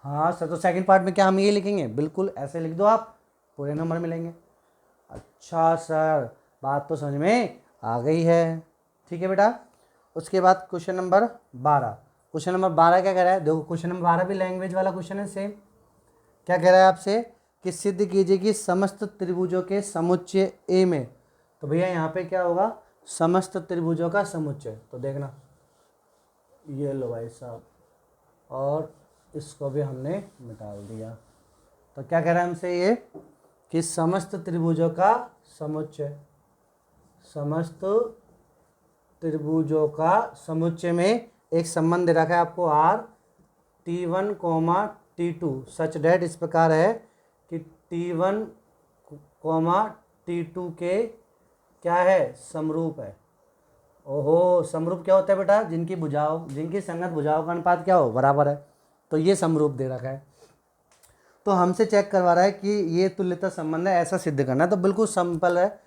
हाँ सर, तो सेकंड पार्ट में क्या हम ये लिखेंगे, बिल्कुल ऐसे लिख दो आप, पूरे नंबर मिलेंगे। अच्छा सर, बात तो समझ में आ गई है। ठीक है बेटा, उसके बाद क्वेश्चन नंबर 12। क्वेश्चन नंबर 12 क्या कह रहा है, देखो क्वेश्चन नंबर 12 भी लैंग्वेज वाला क्वेश्चन है सेम। क्या कह रहा है आपसे कि सिद्ध कीजिए कि समस्त त्रिभुजों के समुच्चय ए में, तो भैया यहाँ पे क्या होगा, समस्त त्रिभुजों का समुच्चय। तो देखना ये लो भाई साहब, और इसको भी हमने मिटा दिया। तो क्या कह रहा है हमसे ये कि समस्त त्रिभुजों का समुच्चय, समस्त त्रिभुजों का समुच्चय में एक संबंध दे रखा है आपको are T1 coma T2 such date इस प्रकार है कि T1 कोमा T2 के क्या है, समरूप है। ओहो, समरूप क्या होता है बेटा, जिनकी संगत भुजाओं का अनुपात क्या हो, बराबर है। तो ये समरूप दे रखा है, तो हमसे चेक करवा रहा है कि ये तुल्यता संबंध है, ऐसा सिद्ध करना है। तो बिल्कुल सिंपल है,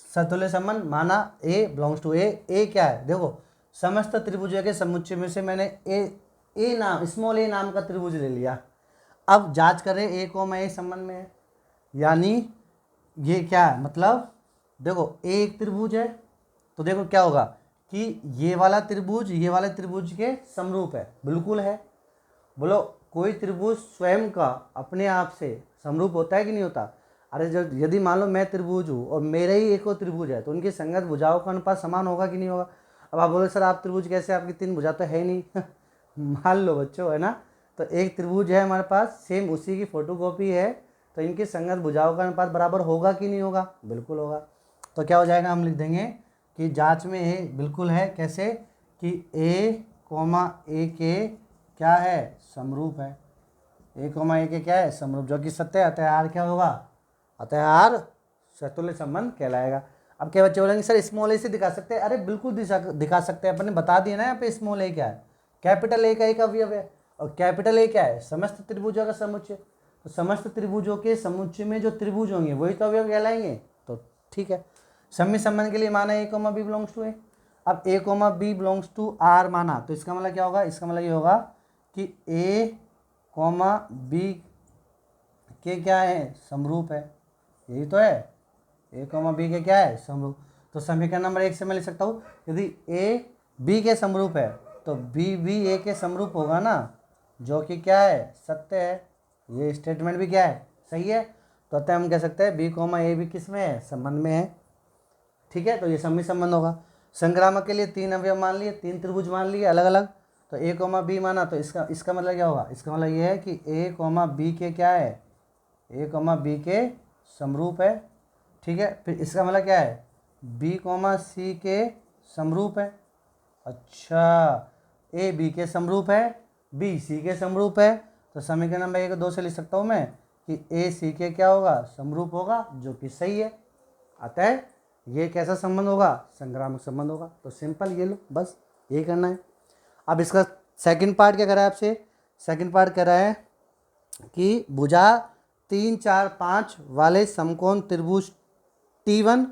सतुल्य संबंध माना ए बिलोंग्स टू ए क्या है, देखो समस्त त्रिभुजों के समुच्चय में से मैंने ए नाम स्मॉल ए नाम का त्रिभुज ले लिया। अब जांच करें ए कोमा ए संबंध में है, यानी ये क्या है, मतलब देखो ए एक त्रिभुज है, तो देखो क्या होगा कि ये वाला त्रिभुज के समरूप है, बिल्कुल है। बोलो कोई त्रिभुज स्वयं का अपने आप से समरूप होता है कि नहीं होता। अरे जब यदि मान लो मैं त्रिभुज हूँ और मेरा ही एक और त्रिभुज है तो उनकी संगत भुजाओं का अनुपात समान होगा कि नहीं होगा। अब आप बोले सर आप त्रिभुज कैसे, आपकी 3 भुजा तो है ही नहीं मान लो बच्चों, है ना, तो एक त्रिभुज है हमारे पास, सेम उसी की फोटोकॉपी है, तो इनकी संगत भुजाओं का अनुपात बराबर होगा कि नहीं होगा, बिल्कुल होगा। तो क्या हो जाएगा, हम लिख देंगे कि जांच में ए बिल्कुल है, कैसे कि ए कोमा ए के क्या है, समरूप है। ए कोमा ए के क्या है, समरूप, जो कि सत्य है, अतः आर क्या होगा, अतः आर सतुल्य संबंध कहलाएगा। अब क्या बच्चे बोलेंगे सर स्मॉल ए से दिखा सकते हैं, अरे बिल्कुल दिखा सकते हैं, अपन ने बता दिया ना यहाँ पे स्मॉल ए क्या है, कैपिटल ए का एक अवयव है, और कैपिटल ए क्या है, समस्त त्रिभुजों का समुच्चय। तो समस्त त्रिभुजों के समुच्चय में जो त्रिभुज होंगे वही तो अवयव कहलाएंगे। तो ठीक है, सम्य संबंध के लिए माना A comma B belongs to A. अब A comma B belongs to R माना, तो इसका मतलब क्या होगा, इसका मतलब ये होगा कि ए कोमा बी के क्या है, समरूप है, यही तो है, ए कोमा बी के क्या है, समरूप। तो समीकरण नंबर 1 से मैं लिख सकता हूँ यदि ए बी के समरूप है तो बी भी ए के समरूप होगा ना, जो कि क्या है, सत्य है। ये स्टेटमेंट भी क्या है, सही है। तो अतः हम कह सकते हैं बी कोमा ए भी किस में है, संबंध में है। ठीक है, तो ये सम्य संबंध होगा। संक्रामक के लिए 3 अवयव मान लिए, 3 त्रिभुज मान लिए अलग अलग, तो ए कोमा बी माना, तो इसका मतलब क्या होगा, इसका मतलब ये है कि ए कोमा बी के क्या है, ए कोमा बी के समरूप है। ठीक है, फिर इसका मतलब क्या है, बी कोमा सी के समरूप है। अच्छा, ए बी के समरूप है, बी सी के समरूप है, तो समीकरण नंबर 1 2 से लिख सकता हूँ मैं कि ए सी के क्या होगा, समरूप होगा, जो कि सही है। अतः ये कैसा संबंध होगा, संक्रामक संबंध होगा। तो सिंपल, ये लो बस यही करना है। अब इसका सेकंड पार्ट क्या करा है आपसे, सेकंड पार्ट कह रहा है कि भुजा 3, 4, 5 वाले समकोण त्रिभुज T1,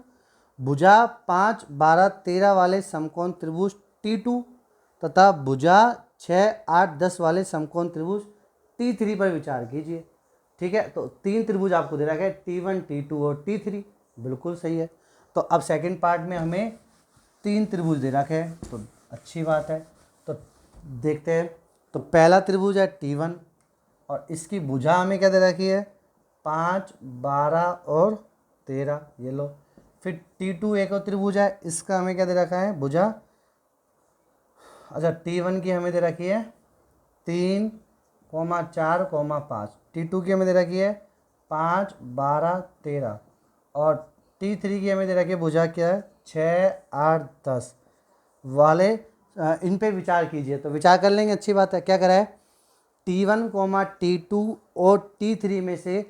भुजा 5, 12, 13 वाले समकोण त्रिभुज T2 तथा भुजा 6, 8, 10 वाले समकोण त्रिभुज T3 पर विचार कीजिए। ठीक है, तो 3 त्रिभुज आपको दे रखा है, T1, T2 और T3। बिल्कुल सही है। तो अब सेकंड पार्ट में हमें 3 त्रिभुज दे रखे हैं, तो अच्छी बात है। तो देखते हैं। तो पहला त्रिभुज है T1 और इसकी भुजा हमें क्या दे रखी है, 5, 12 और 13, ये लो। फिर T2 एक और त्रिभुज है, इसका हमें क्या दे रखा है, भुजा, अच्छा T1 की हमें दे रखी है 3, 4, 5, T2 की हमें दे रखी है 5, 12, 13 और T3 की हमें दे रखी है भुजा क्या है 6, 8, 10 वाले। इन पे विचार कीजिए। तो विचार कर लेंगे, अच्छी बात है। क्या करा है, T1, T2 और T3 में से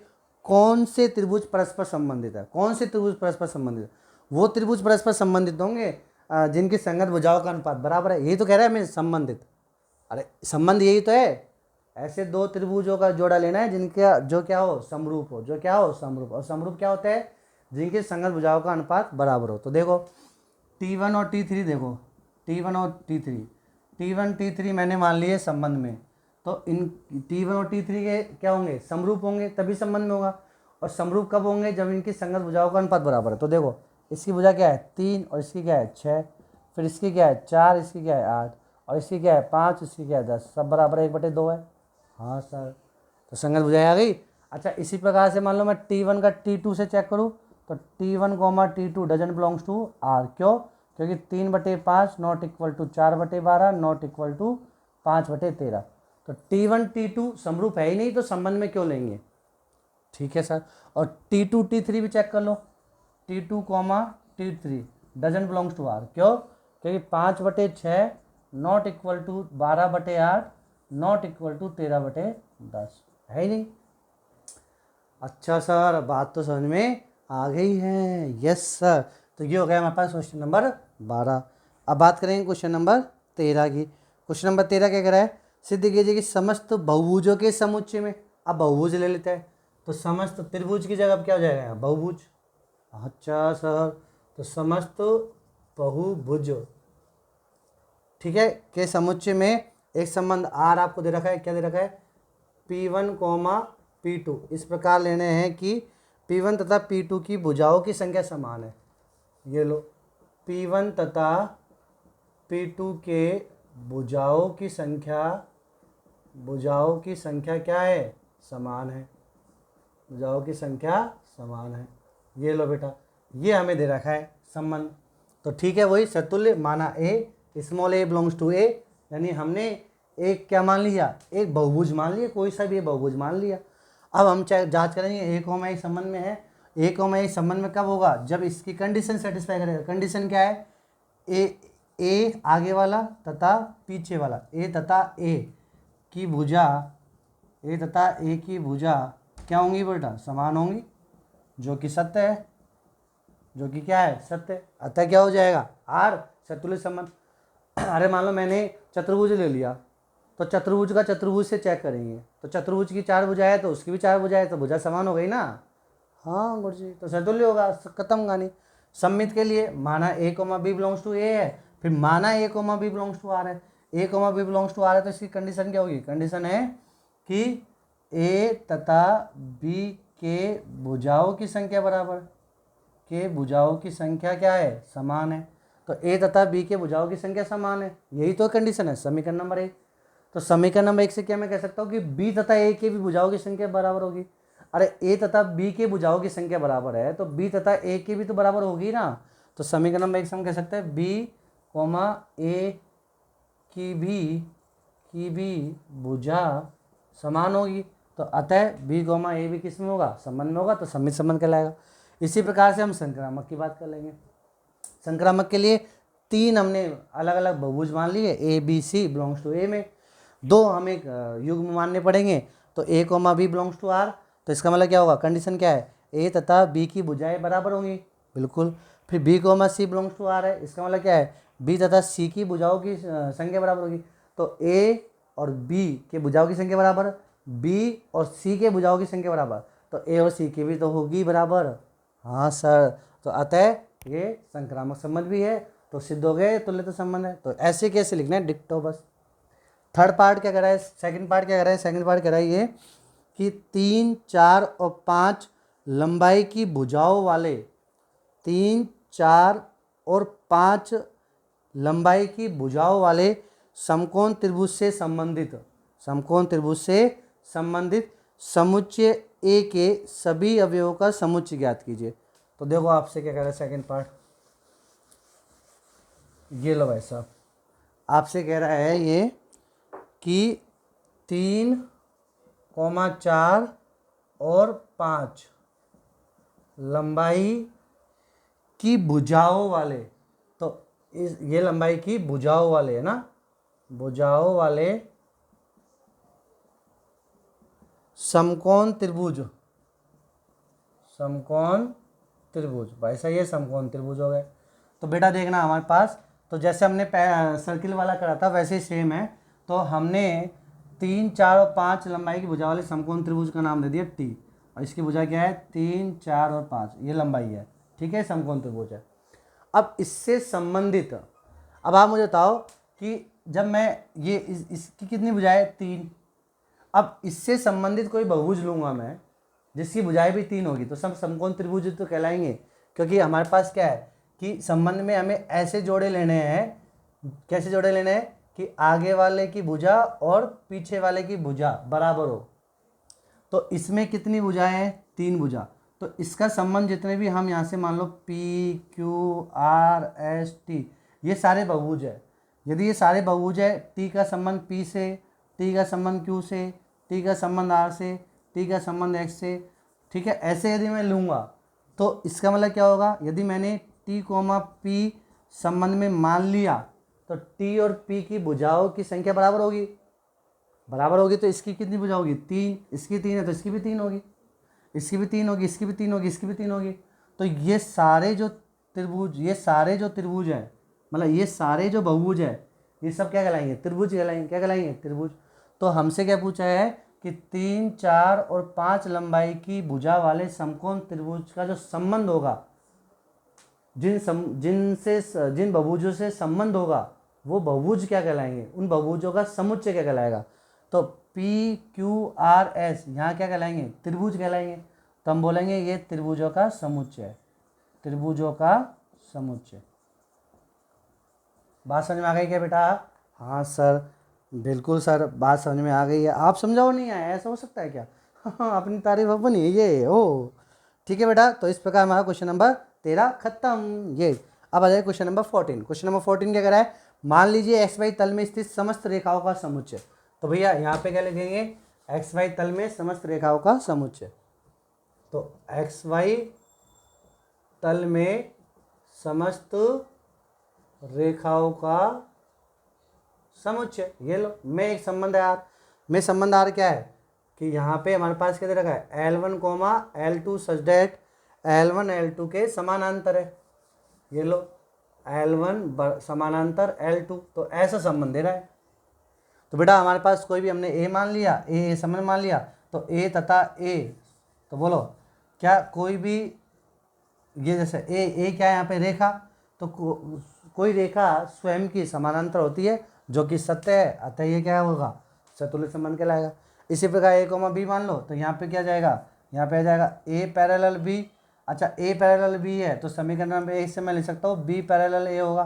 कौन से त्रिभुज परस्पर संबंधित है, कौन से त्रिभुज परस्पर संबंधित है, वो त्रिभुज परस्पर संबंधित होंगे जिनकी संगत भुजाओं का अनुपात बराबर है। यही तो कह रहा है हमें संबंधित। अरे संबंध यही तो है, ऐसे दो त्रिभुजों का जोड़ा लेना है जिनका जो क्या हो, समरूप हो, जो क्या हो, समरूप। और समरूप क्या होता है, जिनकी संगत भुजाओं का अनुपात बराबर हो। तो देखो T1 और T3, देखो T1 और T3, T1 T3 मैंने मान लिए संबंध में, तो इन T1 और T3 के क्या होंगे, समरूप होंगे, तभी संबंध में होगा। और समरूप कब होंगे, जब इनकी संगत भुजाओं का अनुपात बराबर है। तो देखो इसकी भुजा क्या है 3 और इसकी क्या है 6, फिर इसकी क्या है 4, इसकी क्या है 8 और इसकी क्या है 5, इसकी क्या है 10, सब बराबर 1/2 है। हाँ सर, तो संगत भुजाएं आ गई। अच्छा इसी प्रकार से मान लो मैं T1 का T2 से चेक करूँ, तो T1, T2 dozen belongs to R। क्यों, क्योंकि 3/5 not equal to 4/12 not equal to 5/13। तो T1 T2 समरूप है ही नहीं, तो संबंध में क्यों लेंगे। ठीक है सर। और T2 T3 भी चेक कर लो, T2, T3 doesn't belongs to R। क्यों, क्योंकि 5/6 not equal to 12/8 not equal to 13/10 है ही नहीं। अच्छा सर, बात तो समझ में आ गई है। Yes sir. तो ये हो गया हमारे पास क्वेश्चन नंबर 12। अब बात करेंगे क्वेश्चन नंबर 13 की। क्वेश्चन नंबर 13 क्या कह रहा है, सिद्ध कीजिए कि समस्त बहुभुजों के समुच्चय में, अब बहुभुज ले लेते हैं, तो समस्त त्रिभुज की जगह अब क्या हो जाएगा, बहुभुज। अच्छा सर, तो समस्त बहुभुज, ठीक है, के समुच्चय में एक संबंध R आपको दे रखा है। क्या दे रखा है, P1, P2 इस प्रकार लेने हैं कि P1 तथा P2 की भुजाओं की संख्या समान है। ये लो, P1 तथा P2 के भुजाओं की संख्या क्या है, समान है। भुजाओं की संख्या समान है। ये लो बेटा, ये हमें दे रखा है संबंध। तो ठीक है, वही सतुल्य माना A, small a belongs to A, यानी हमने एक क्या मान लिया, एक बहुभुज मान लिया, कोई सा भी बहुभुज मान लिया। अब हम जांच करेंगे A, संबंध में है। A, संबंध में कब होगा, जब इसकी कंडीशन सेटिस्फाई करेगा। कंडीशन क्या है, A आगे वाला तथा पीछे वाला, A तथा A की भुजा क्या होंगी बेटा, समान होंगी, जो कि सत्य है, जो कि क्या है, सत्य। अतः क्या हो जाएगा, R सतुल्य संबंध। अरे मान लो मैंने चतुर्भुज ले लिया, तो चतुर्भुज का चतुर्भुज से चेक करेंगे, तो चतुर्भुज की 4 भुजाएं तो उसकी भी 4 भुजाएं, तो भुजा समान हो गई ना। हाँ गुरु जी, तो सतुल्य होगा, खत्म कहानी। सम्मित के लिए माना A, B belongs to A है, फिर माना A, B belongs to R है। A, B belongs to R है, तो इसकी कंडीशन क्या होगी, कंडीशन है कि A तथा B के भुजाओं की संख्या बराबर, के भुजाओं की संख्या क्या है, समान है। तो A तथा B के भुजाओं की संख्या समान है, यही तो कंडीशन है समीकरण नंबर 1। तो समीकरण नंबर 1 से क्या मैं कह सकता हूँ कि B तथा A के भी भुजाओं की संख्या बराबर होगी। अरे A तथा B के भुजाओं की संख्या बराबर है, तो B तथा A की भी तो बराबर होगी ना। तो समीकरण नंबर 1 से हम कह सकते हैं B, A की भी भुजा समान होगी, तो अतः B, A भी किस में होगा, संबंध में होगा, तो सम्मित संबंध कहलाएगा। इसी प्रकार से हम संक्रामक की बात कर लेंगे। संक्रामक के लिए 3 हमने अलग अलग बहुभुज मान लिए, A, B, C belongs to A में, 2 हमें युग्म मानने पड़ेंगे, तो A, B belongs to R। तो इसका मतलब क्या होगा, कंडीशन क्या है, A तथा B की भुजाएं बराबर होंगी, बिल्कुल। फिर B comma C belongs to R है, इसका मतलब क्या है, बी तथा सी की भुजाओं की संख्या बराबर होगी। तो ए और बी के भुजाओं की संख्या बराबर, बी और सी के भुजाओं की संख्या बराबर, तो ए और सी की भी तो होगी बराबर। हाँ सर, तो अतः ये संक्रामक संबंध भी है, तो सिद्ध हो गए तुल्यता संबंध है। तो ऐसे कैसे लिखना है, डिक्टो बस। थर्ड पार्ट क्या कर रहा है, सेकंड पार्ट क्या कर रहा है, सेकंड पार्ट कर रहा है ये कि 3, 4 और 5 लंबाई की भुजाओं वाले, 3, 4 और 5 लंबाई की भुजाओं वाले समकोण त्रिभुज से संबंधित, समकोण त्रिभुज से संबंधित समुच्चय ए के सभी अवयवों का समुच्चय ज्ञात कीजिए। तो देखो आपसे क्या कह रहा है सेकंड पार्ट, ये लो भाई साहब, आपसे कह रहा है ये कि 3, 4 और 5 लंबाई की भुजाओं वाले, तो ये लंबाई की भुजाओं वाले है ना, भुजाओं वाले समकोण त्रिभुज, समकोण त्रिभुज, भाई साहब ये समकोण त्रिभुज हो गए। तो बेटा देखना हमारे पास, तो जैसे हमने सर्किल वाला करा था वैसे ही सेम है। तो हमने 3, 4 और 5 लंबाई की भुजा वाले समकोण त्रिभुज का नाम दे दिया टी, और इसकी भुजा क्या है, 3, 4 और 5, ये लंबाई है, ठीक है, समकोण त्रिभुज है। अब इससे संबंधित, अब आप मुझे बताओ कि जब मैं ये इसकी कितनी भुजाएं, 3, अब इससे संबंधित कोई बहुभुज लूंगा मैं जिसकी भुजाएं भी 3 होगी, तो सब समकोण त्रिभुज तो कहलाएंगे, क्योंकि हमारे पास क्या है कि संबंध में हमें ऐसे जोड़े लेने हैं, कैसे जोड़े लेने हैं कि आगे वाले की भुजा और पीछे वाले की भुजा बराबर हो। तो इसमें कितनी भुजाएं हैं, 3 भुजा, तो इसका संबंध जितने भी हम यहाँ से मान लो P, Q, R, S, T, ये सारे बहुभुज है। यदि ये सारे बहुभुज है, टी का संबंध पी से, टी का संबंध क्यू से, टी का संबंध आर से, टी का संबंध एक्स से, ठीक है, ऐसे यदि मैं लूँगा तो इसका मतलब क्या होगा, यदि मैंने टी कोमा पी संबंध में मान लिया तो टी और पी की भुजाओं की संख्या बराबर होगी, बराबर होगी, तो इसकी कितनी भुजा होगी, 3, इसकी 3 है तो इसकी भी 3 होगी, इसकी भी 3 होगी, इसकी भी 3 होगी, इसकी भी 3 होगी। तो ये सारे जो त्रिभुज, ये सारे जो त्रिभुज हैं, मतलब ये सारे जो बहुभुज है, ये सब क्या कहलाएंगे, त्रिभुज कहलाएंगे, क्या कहलाएंगे, त्रिभुज। तो हमसे क्या पूछा है कि 3, 4 और 5 लंबाई की भुजा वाले समकोण त्रिभुज का जो संबंध होगा, जिन बहुभुजों से संबंध होगा वो बहुभुज क्या कहलाएंगे, उन बहुभुजों का समुच्चय क्या कहलाएगा। तो पी, क्यू, आर, एस यहाँ क्या कहलाएंगे, त्रिभुज कहलाएंगे। तो हम बोलेंगे ये त्रिभुजों का समुच्चय, त्रिभुजों का समुच्चय। बात समझ में आ गई क्या बेटा? हाँ सर, बिल्कुल सर, बात समझ में आ गई है। आप समझाओ नहीं आया, ऐसा हो सकता है क्या? हाँ, अपनी तारीफ अपनी ये ओ, ठीक है बेटा। तो इस प्रकार हमारा क्वेश्चन नंबर 13 खत्म। ये अब आ जाए क्वेश्चन नंबर 14। क्वेश्चन नंबर 14 क्या करा है, मान लीजिए एक्स वाई तल में स्थित समस्त रेखाओं का समुच्चय। तो भैया यहाँ पे क्या लिखेंगे, एक्स वाई तल में समस्त रेखाओं का समुच्चय। तो एक्स वाई तल में समस्त रेखाओं का समुच्चय, ये लो, में एक संबंध है आर, में संबंध आर क्या है कि यहाँ पे हमारे पास क्या दे रखा है, L1, L2 such that L1 L2 के समानांतर है। ये लो, L1 समानांतर L2, तो ऐसा संबंध दे रहा है। तो बेटा हमारे पास कोई भी हमने ए मान लिया, ए संबंध मान लिया, तो ए तथा ए, तो बोलो क्या कोई भी, ये जैसे ए क्या है यहाँ पे रेखा, तो कोई रेखा स्वयं की समानांतर होती है जो कि सत्य है, अतः ये क्या होगा, सतुल्य संबंध कहलाएगा। इसी प्रकार ए कोमा बी मान लो, तो यहाँ पे क्या जाएगा, यहाँ पे आ जाएगा ए पैरेलल बी। अच्छा, ए पैरेलल बी है तो समीकरण नंबर 1 से मैं लिख सकता हूँ बी पैरेलल ए होगा,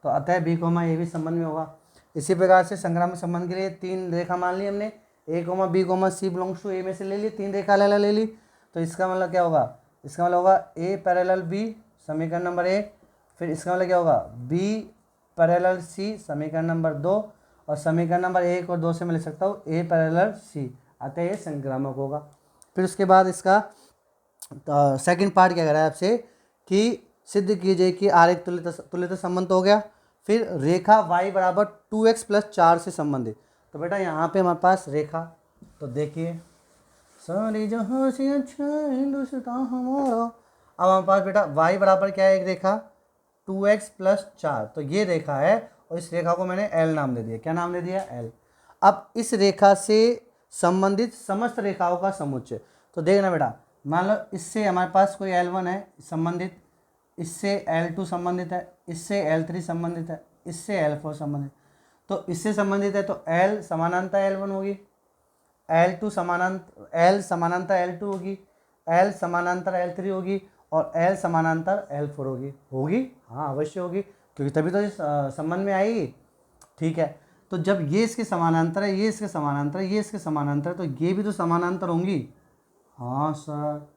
तो अतः बी कोमा ए भी संबंध में होगा। इसी प्रकार से संक्रामक संबंध के लिए 3 रेखा मान ली हमने, A comma B comma C belongs to A में से ले ली, 3 रेखा ले ली। तो इसका मतलब क्या होगा, इसका मतलब होगा ए पैरेलल बी, समीकरण नंबर 1। फिर इसका मतलब क्या होगा, बी पैरेलल सी, समीकरण नंबर 2। और समीकरण नंबर 1 और 2 से मैं लिख सकता हूँ ए पैरेलल सी, अतः ये संक्रामक होगा। फिर उसके बाद इसका सेकंड पार्ट क्या कह रहा है आपसे कि सिद्ध कीजिए कि आर एक तुल्यता संबंध हो गया। फिर रेखा y बराबर 2x + 4 से संबंधित। तो बेटा यहाँ पे हमारे पास रेखा, तो देखिए, सारी जहाँ से अच्छा हिंदुस्तान हमारा, अब हमारे पास बेटा y बराबर क्या है, एक रेखा 2x प्लस 4, तो ये रेखा है और इस रेखा को मैंने l नाम दे दिया। क्या नाम दे दिया, l। अब इस रेखा से संबंधित समस्त रेखाओं का समुच्चय, तो देखना बेटा, मान लो इससे हमारे पास कोई L1 है संबंधित, इससे L2 संबंधित है, इससे L3 संबंधित है, इससे L4 संबंधित, तो इससे संबंधित है तो L समानांतर L1 होगी, L2 समानांतर L समानांतर L2 होगी, L समानांतर L3 होगी और L समानांतर L4 होगी। होगी, हाँ अवश्य होगी, क्योंकि तभी तो इस संबंध में आएगी। ठीक है, तो जब ये इसके समानांतर है, ये इसके समानांतर है, ये इसके समानांतर है, तो ये भी तो समानांतर होंगी। हाँ सर,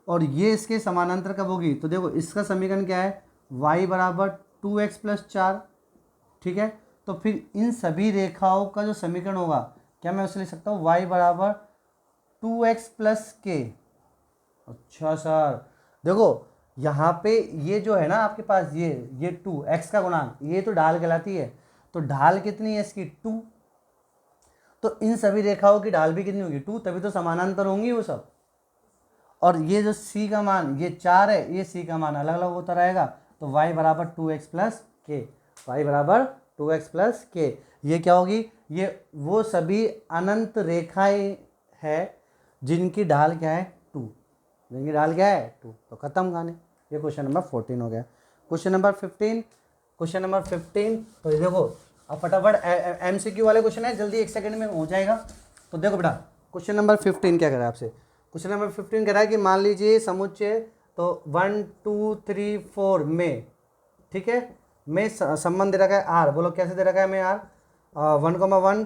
और ये इसके समानांतर कब होगी, तो देखो इसका समीकरण क्या है, y बराबर 2x प्लस 4। ठीक है, तो फिर इन सभी रेखाओं का जो समीकरण होगा, क्या मैं उसे लिख सकता हूँ, y बराबर 2x प्लस के। अच्छा सर, देखो यहाँ पे ये जो है ना आपके पास, ये 2 x का गुणांक, ये तो ढाल कहलाती है, तो ढाल कितनी है इसकी 2, तो इन सभी रेखाओं की ढाल भी कितनी होगी 2, तभी तो समानांतर होंगी वो सब। और ये जो c का मान ये 4 है, ये c का मान अलग अलग होता रहेगा, तो y बराबर 2x प्लस के, वाई बराबर 2x प्लस के। ये क्या होगी, ये वो सभी अनंत रेखाएं है जिनकी ढाल क्या है 2, जिनकी ढाल क्या है 2, तो खत्म कहानी। ये क्वेश्चन नंबर 14 हो गया। क्वेश्चन नंबर 15, क्वेश्चन नंबर 15, तो ये देखो अब फटाफट MCQ वाले क्वेश्चन है, जल्दी 1 सेकंड में हो जाएगा। तो देखो बेटा क्वेश्चन नंबर 15 क्या कह रहा है आपसे, क्वेश्चन नंबर 15 कह रहा है कि मान लीजिए समुच्चय तो 1 2 3 4 में, ठीक है, में संबंध दे रखा है आर, बोलो कैसे दे रखा है हमें आर, 1,1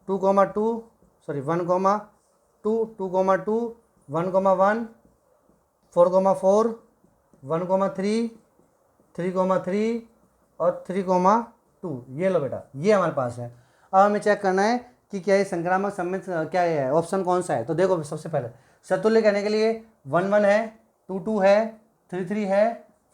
2,2 सॉरी 1,2 2,2 1,1 4,4 1,3 3,3 और 3,2। ये लो बेटा, ये हमारे पास है। अब हमें चेक करना है कि क्या ये संक्रामक सम्मित क्या है, ऑप्शन कौन सा है। तो देखो सबसे पहले सतुल्य कहने के लिए 1 1 है, 2 2 है, 3 3 है,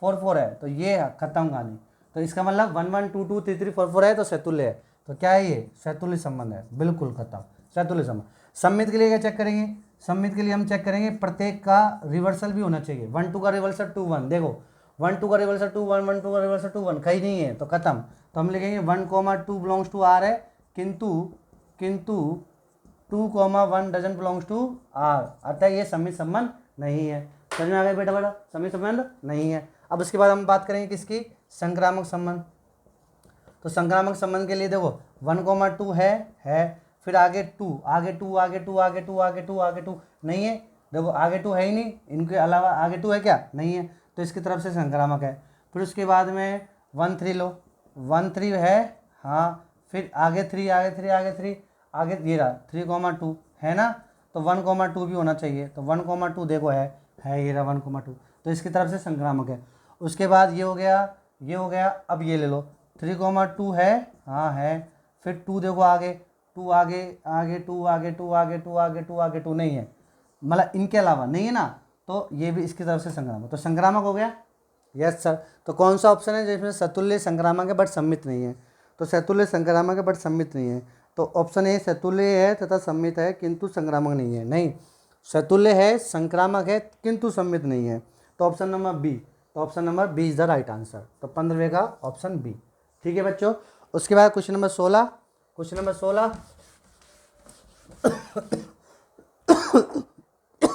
4 4 है, तो ये खत्म कहानी। तो इसका मतलब 1 1 2 2 3 3 4 4 है तो सतुल्य है। तो क्या है ये, सतुल्य संबंध है, बिल्कुल खत्म, सतुल्य संबंध। सम्मित के लिए क्या चेक करेंगे, सम्मित के लिए हम चेक करेंगे प्रत्येक का रिवर्सल भी होना चाहिए। 1 2 का रिवर्सल 2 1, देखो 1 2 का रिवर्सल 2 1 1 2 का रिवर्सल 2 1 कहीं नहीं है, तो खत्म। तो हम लिखेंगे 1,2 बिलोंग्स टू आर है, किंतु 2,1 डजन बिलोंग्स टू आर, अतः ये सम्मित संबंध नहीं है। समझ में आ गया बेटा, बेटा सम्मित संबंध नहीं है। अब उसके बाद हम बात करेंगे किसकी, संक्रामक संबंध। तो संक्रामक संबंध के लिए देखो 1,2 है, फिर आगे 2 आगे 2 आगे 2 आगे 2 आगे 2 आगे 2 नहीं है, देखो आगे 2 है ही नहीं, इनके अलावा आगे 2 है क्या, नहीं है, तो इसकी तरफ से संक्रामक है। फिर उसके बाद में 1 3 लो, 1 3 है, हाँ, फिर आगे 3 आगे 3 आगे 3 आगे ये रहा 3,2 है ना, तो 1,2 भी होना चाहिए, तो 1,2 देखो है ये रहा 1,2, तो इसकी तरफ से संक्रामक है। उसके बाद ये हो गया, ये हो गया, अब ये ले लो 3,2 है, हाँ है, फिर 2 देखो आगे 2 आगे आगे 2 आगे 2 आगे 2 आगे 2 आगे 2 नहीं है, मतलब इनके अलावा नहीं है ना, तो ये भी इसकी तरफ से संक्रामक, तो संक्रामक हो गया। यस सर, तो कौन सा ऑप्शन है जिसमें सतुल्य संक्रामक है बट सम्मित नहीं है, तो सतुल्य संक्रामक है बट सम्मित नहीं है, तो ऑप्शन ए सतुल्य है तथा सम्मित है किंतु संक्रामक नहीं है, नहीं सतुल्य है संक्रामक है किंतु सम्मित नहीं है, तो ऑप्शन नंबर बी, तो option number B is the right answer, तो 15वें का ऑप्शन बी। ठीक है बच्चों, उसके बाद क्वेश्चन नंबर 16, क्वेश्चन नंबर 16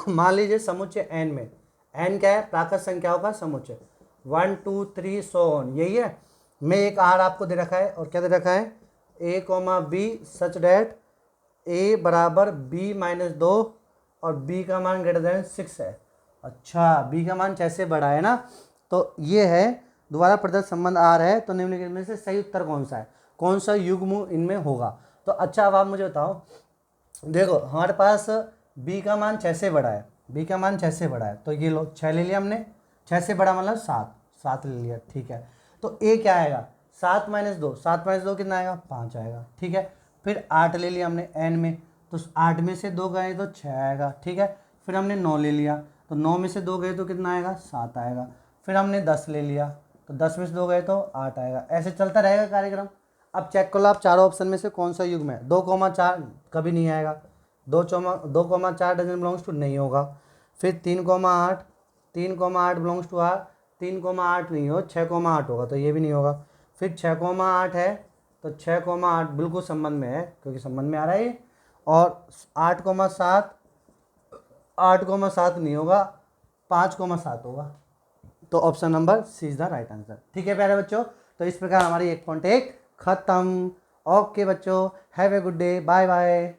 मान लीजिए समुच्चय n में, n क्या है, प्राकृत संख्याओं का समुच्चय 1 2 3 सो ऑन, यही है, में एक आर आपको दे रखा है और क्या दे रखा है a, b such that a बराबर b माइनस 2 और b का मान ग्रेटर देन 6 है। अच्छा, b का मान जैसे बड़ा है ना, तो ये है द्वारा प्रदत्त संबंध आर है, तो निम्नलिखित में से सही उत्तर कौन सा है, कौन सा युग्म इनमें होगा। तो अच्छा अब आप मुझे बताओ, देखो हमारे पास b का मान 6 से बड़ा है, b का मान 6 से बड़ा है, तो ये लो 6 ले लिया हमने, 6 से बड़ा मतलब 7 ले लिया, ठीक है। तो a क्या आएगा 7 माइनस 2, 7 माइनस 2 कितना आएगा 5 आएगा, ठीक है। फिर 8 ले लिया हमने n में, तो 8 में से 2 गए तो 6 आएगा, ठीक है। फिर हमने 9 ले लिया, तो 9 में से 2 गए तो कितना आएगा 7 आएगा। फिर हमने 10 ले लिया, तो 10 में से 2 गए तो 8 आएगा, ऐसे चलता रहेगा कार्यक्रम। अब चेक कर लो आप चारों ऑप्शन में से कौन सा युग्म है, 2,4 कभी नहीं आएगा, 2,4 डजन बिलोंग्स टू नहीं होगा। फिर 3,8 3,8 बिलोंग्स टू आर, 3,8 नहीं हो, 6,8 होगा, तो ये भी नहीं होगा। फिर 6,8 है, तो 6,8 बिल्कुल संबंध में है क्योंकि संबंध में आ रहा है ये। और 8,7, 8,7 नहीं होगा, 5,7 होगा। तो option number C is the right answer. ठीक है प्यारे बच्चों, तो इस प्रकार हमारी 1.1 खत्म। ओके बच्चों, have a good day, bye bye.